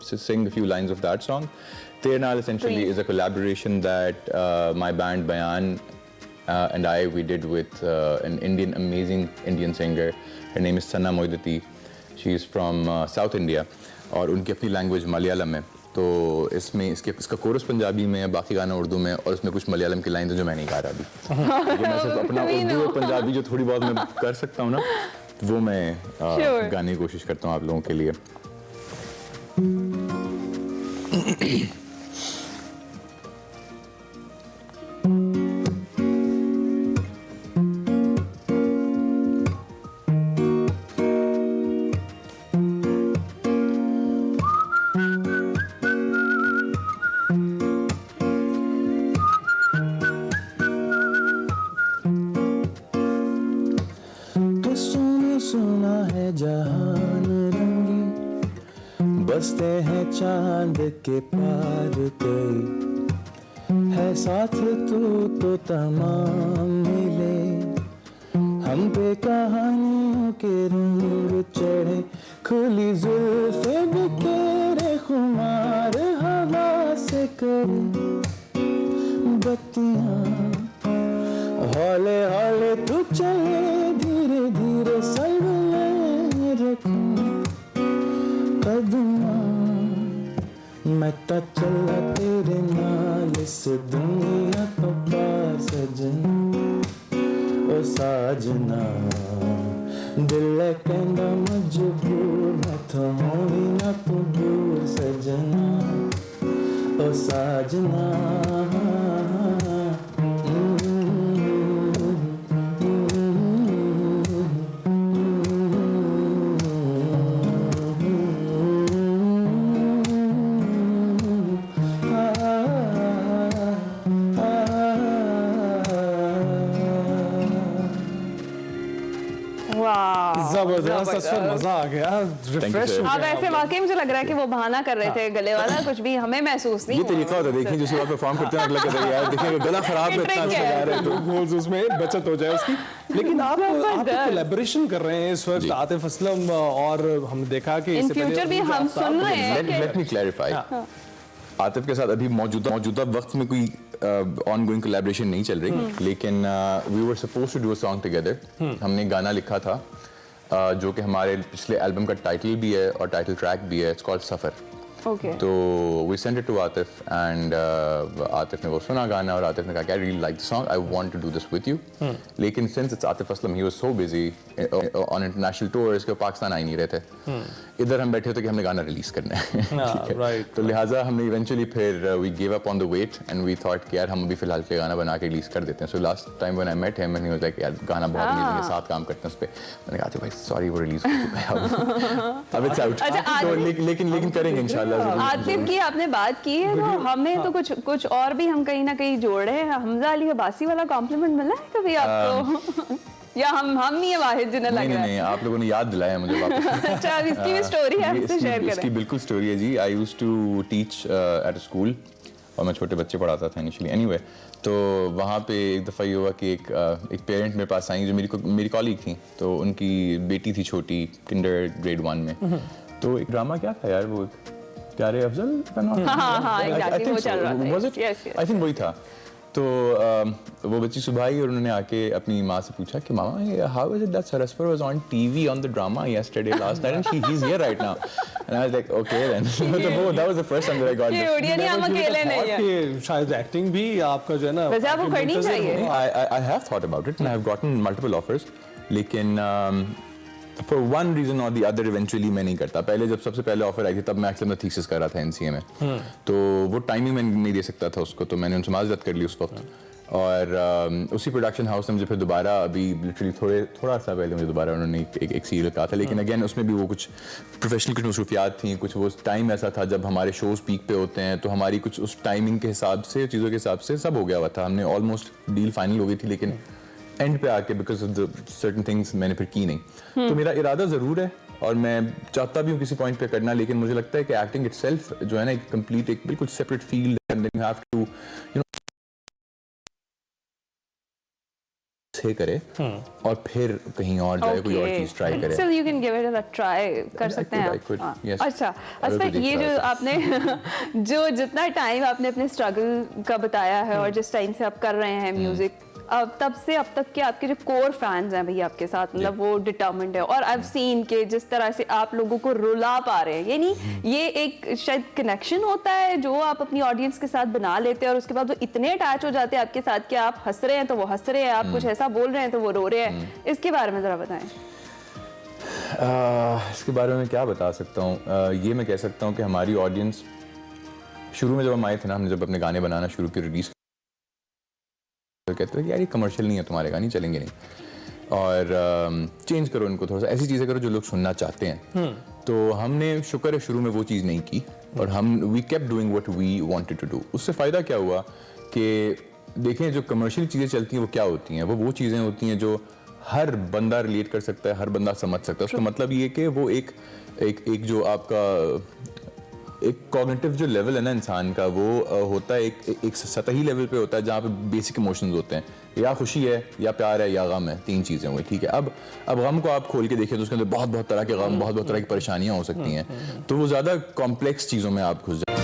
sing a few lines of that song. Tere Naal essentially is a collaboration that my band Bayan and we did with an amazing Indian singer. Her name is Sana Moidati. She is from South India और उनकी अपनी language Malayalam है। तो इसमें इसका coarse Punjabi में है, बाकी गाना उर्दू में, और इसमें कुछ मलयालम की लाइन है जो मैं नहीं गा रहा अभी। मैं सिर्फ अपना उर्दू और पंजाबी जो थोड़ी बहुत मैं कर सकता हूँ ना, वो मैं गाने की कोशिश करता हूँ आप लोगों के लिए। सुना है जहान रंगी, बसते हैं चांद के पार, कोई है साथ तू तो तमाम मिले, हम पे कहानियों के रंग चढ़े, खुली जुल्फे बिखेरे खुमार हवा से करे बत्तियां, हौले हौले तू चले धीरे धीरे सर में रखूं कदमा, मैं तो चला तेरे नाल इस दुनिया तो पार सजना, ओ साजना दिल कहंदा मजबूर, मैं तो होनी ना तू दूर सजना, ओ साजना। जबरदस्त, मजा आ गया, रिफ्रेश हो गया। अब ऐसे वाकई मुझे लग रहा है कि वो बहाना कर रहे थे गले वाला, कुछ भी हमें महसूस नहीं ये तरीका होता है, देखिए जिस वक्त परफॉर्म करते हैं अगला कहता है यार देखिए गला खराब है, इतना अच्छा गा रहे हैं, तो गोल्स उसमें बचत हो जाए उसकी। लेकिन आप कोलैबोरेशन कर रहे हैं इस वक्त आतिफ असलम, और हमने देखा कि इन फ्यूचर भी हम सुन रहे हैं। लेट मी क्लैरिफाई, आतिफ के साथ अभी मौजूदा वक्त में कोई ऑनगोइंग कोलैबोरेशन नहीं चल रही, लेकिन we were supposed to do a song together. हमने गाना लिखा था जो कि हमारे पिछले एल्बम का टाइटल भी है और टाइटल ट्रैक भी है, इट्स कॉल्ड सफ़र। तो we send it to Atif and Atif ने वो सुना गाना और आतिफ ने कहा I really like the song, I want to do this with you. लेकिन since it's Atif Aslam, he was so busy on international tours के पाकिस्तान आ ही नहीं रहे थे। इधर हम बैठे थे कि हमने गाना रिलीज करना है, तो लिहाजा हमने इवेंचुअली फिर we give up on the wait and we thought कि यार हम अभी फिलहाल के गाना बना के रिलीज कर देते हैं। So last time when I met him and he was like यार गाना बहुत अमेजिंग है, साथ काम करते हैं उस पे। मैंने कहा भाई सॉरी वो रिलीज हो चुका है, अब इट्स आउट। तो लेकिन करेंगे इंशाल्लाह। आतिफ की आपने बात की है, तो हमें तो कुछ और भी हम कहीं ना कहीं जोड़ रहे हैं। हमजा अली अब्बासी वाला कॉम्प्लीमेंट मिला है कभी आपको? या हम ही वाहिद जिन्हें लग रहा है? नहीं, आप लोगों ने याद दिलाया मुझे वापस। अच्छा, इसकी भी स्टोरी है, हमसे शेयर करें। इसकी बिल्कुल स्टोरी है जी। I used to teach at a school और मैं छोटे बच्चे पढ़ाता था इनिशियली। एनीवे, तो वहाँ पे एक दफ़ा ये हुआ कि एक पेरेंट मेरे पास आई जो मेरी कॉलीग थी, तो उनकी बेटी थी छोटी, किंडर ग्रेड 1 में। तो एक ड्रामा क्या था यार, वो प्यारे अफजल का नाम, आई थिंक वही था। तो वो बच्ची सुबह आई और उन्होंने आके अपनी माँ से पूछा कि mama, how is it that सरस्वर was on TV on the drama yesterday last night and he is here right now, and I was like okay then. तो that was the first time that I got ये ओडिया नहीं, हम अकेले नहीं है कि शायद एक्टिंग भी आपका जो है ना, वैसे आपको करनी चाहिए। I have thought about it and I have gotten multiple offers, लेकिन फॉर वन रीजन और द अदर इवेंचुअली मैं नहीं करता। पहले जब सबसे पहले ऑफर आई थी तब मैं एक्चुअली अपना थीसिस कर रहा था एनसीए में, तो वो टाइमिंग मैं नहीं दे सकता था उसको, तो मैंने उनसे माजरत कर ली उस वक्त। और उसी प्रोडक्शन हाउस ने मुझे फिर दोबारा अभी लिटरली थोड़ा सा पहले मुझे दोबारा उन्होंने एक सीरियल कहा था, लेकिन अगेन उसमें भी वो कुछ प्रोफेशनल कुछ मसरूफियात थी, कुछ वो टाइम ऐसा था जब हमारे शोज पीक पे होते हैं, तो हमारी कुछ उस टाइमिंग के हिसाब से, चीज़ों के हिसाब से सब हो गया हुआ था। हमने ऑलमोस्ट डील फाइनल हो गई थी, लेकिन एंड पे आके because of the certain things मैंने फिर की नहीं। तो मेरा इरादा ज़रूर है और मैं चाहता भी हूँ किसी पॉइंट पे करना, लेकिन मुझे लगता है कि एक्टिंग इटसेल्फ जो है ना, एक कंप्लीट, एक बिल्कुल सेपरेट फील्ड है, and you have to you know से करे और फिर कहीं और जाए, कोई और चीज ट्राई करे। So you can give it a try, कर सकते हैं आप। yes. अच्छा, असफर, ये जो आपने जो जितना टाइम आपने अपने स्ट्रगल का बताया है और जिस टाइम से आप कर रहे हैं म्यूजिक, अब तब से अब तक के आपके जो कोर फैंस हैं भैया आपके साथ, मतलब वो डिटर्मिन्ड है, और आई हैव सीन के जिस तरह से आप लोगों को रुला पा रहे हैं, यानी ये एक शायद कनेक्शन होता है जो आप अपनी ऑडियंस के साथ बना लेते हैं, और उसके बाद वो इतने अटैच हो जाते हैं आपके साथ कि आप हंस रहे हैं तो वो हंस रहे हैं, आप कुछ ऐसा बोल रहे हैं तो वो रो रहे हैं। इसके बारे में जरा बताएं। इसके बारे में क्या बता सकता हूँ, ये मैं कह सकता हूँ कि हमारी ऑडियंस शुरू में जब हम आए थे ना, हमने जब अपने गाने बनाना शुरू किए, रिलीज तो कहते थे कि यार ये कमर्शियल नहीं है, तुम्हारे गाने चलेंगे नहीं, और चेंज करो इनको, थोड़ा सा ऐसी चीज़ें करो जो लोग सुनना चाहते हैं। तो हमने शुक्र है शुरू में वो चीज़ नहीं की, और हम we kept doing what we wanted to do. उससे फ़ायदा क्या हुआ कि देखें जो कमर्शियल चीज़ें चलती हैं वो क्या होती हैं, वो चीज़ें होती हैं जो हर बंदा रिलेट कर सकता है, हर बंदा समझ सकता है। उसका मतलब ये कि वो एक जो आपका एक कॉग्निटिव जो लेवल है ना इंसान का, वो होता है एक सतही लेवल पे होता है, जहाँ पे बेसिक इमोशंस होते हैं, या खुशी है, या प्यार है, या गम है, 3 चीज़ें हुई, ठीक है। अब गम को आप खोल के देखिए तो उसके अंदर बहुत तरह के गम, बहुत तरह की परेशानियाँ हो सकती हैं, तो वो ज़्यादा कॉम्प्लेक्स चीज़ों में आप घुस जाए।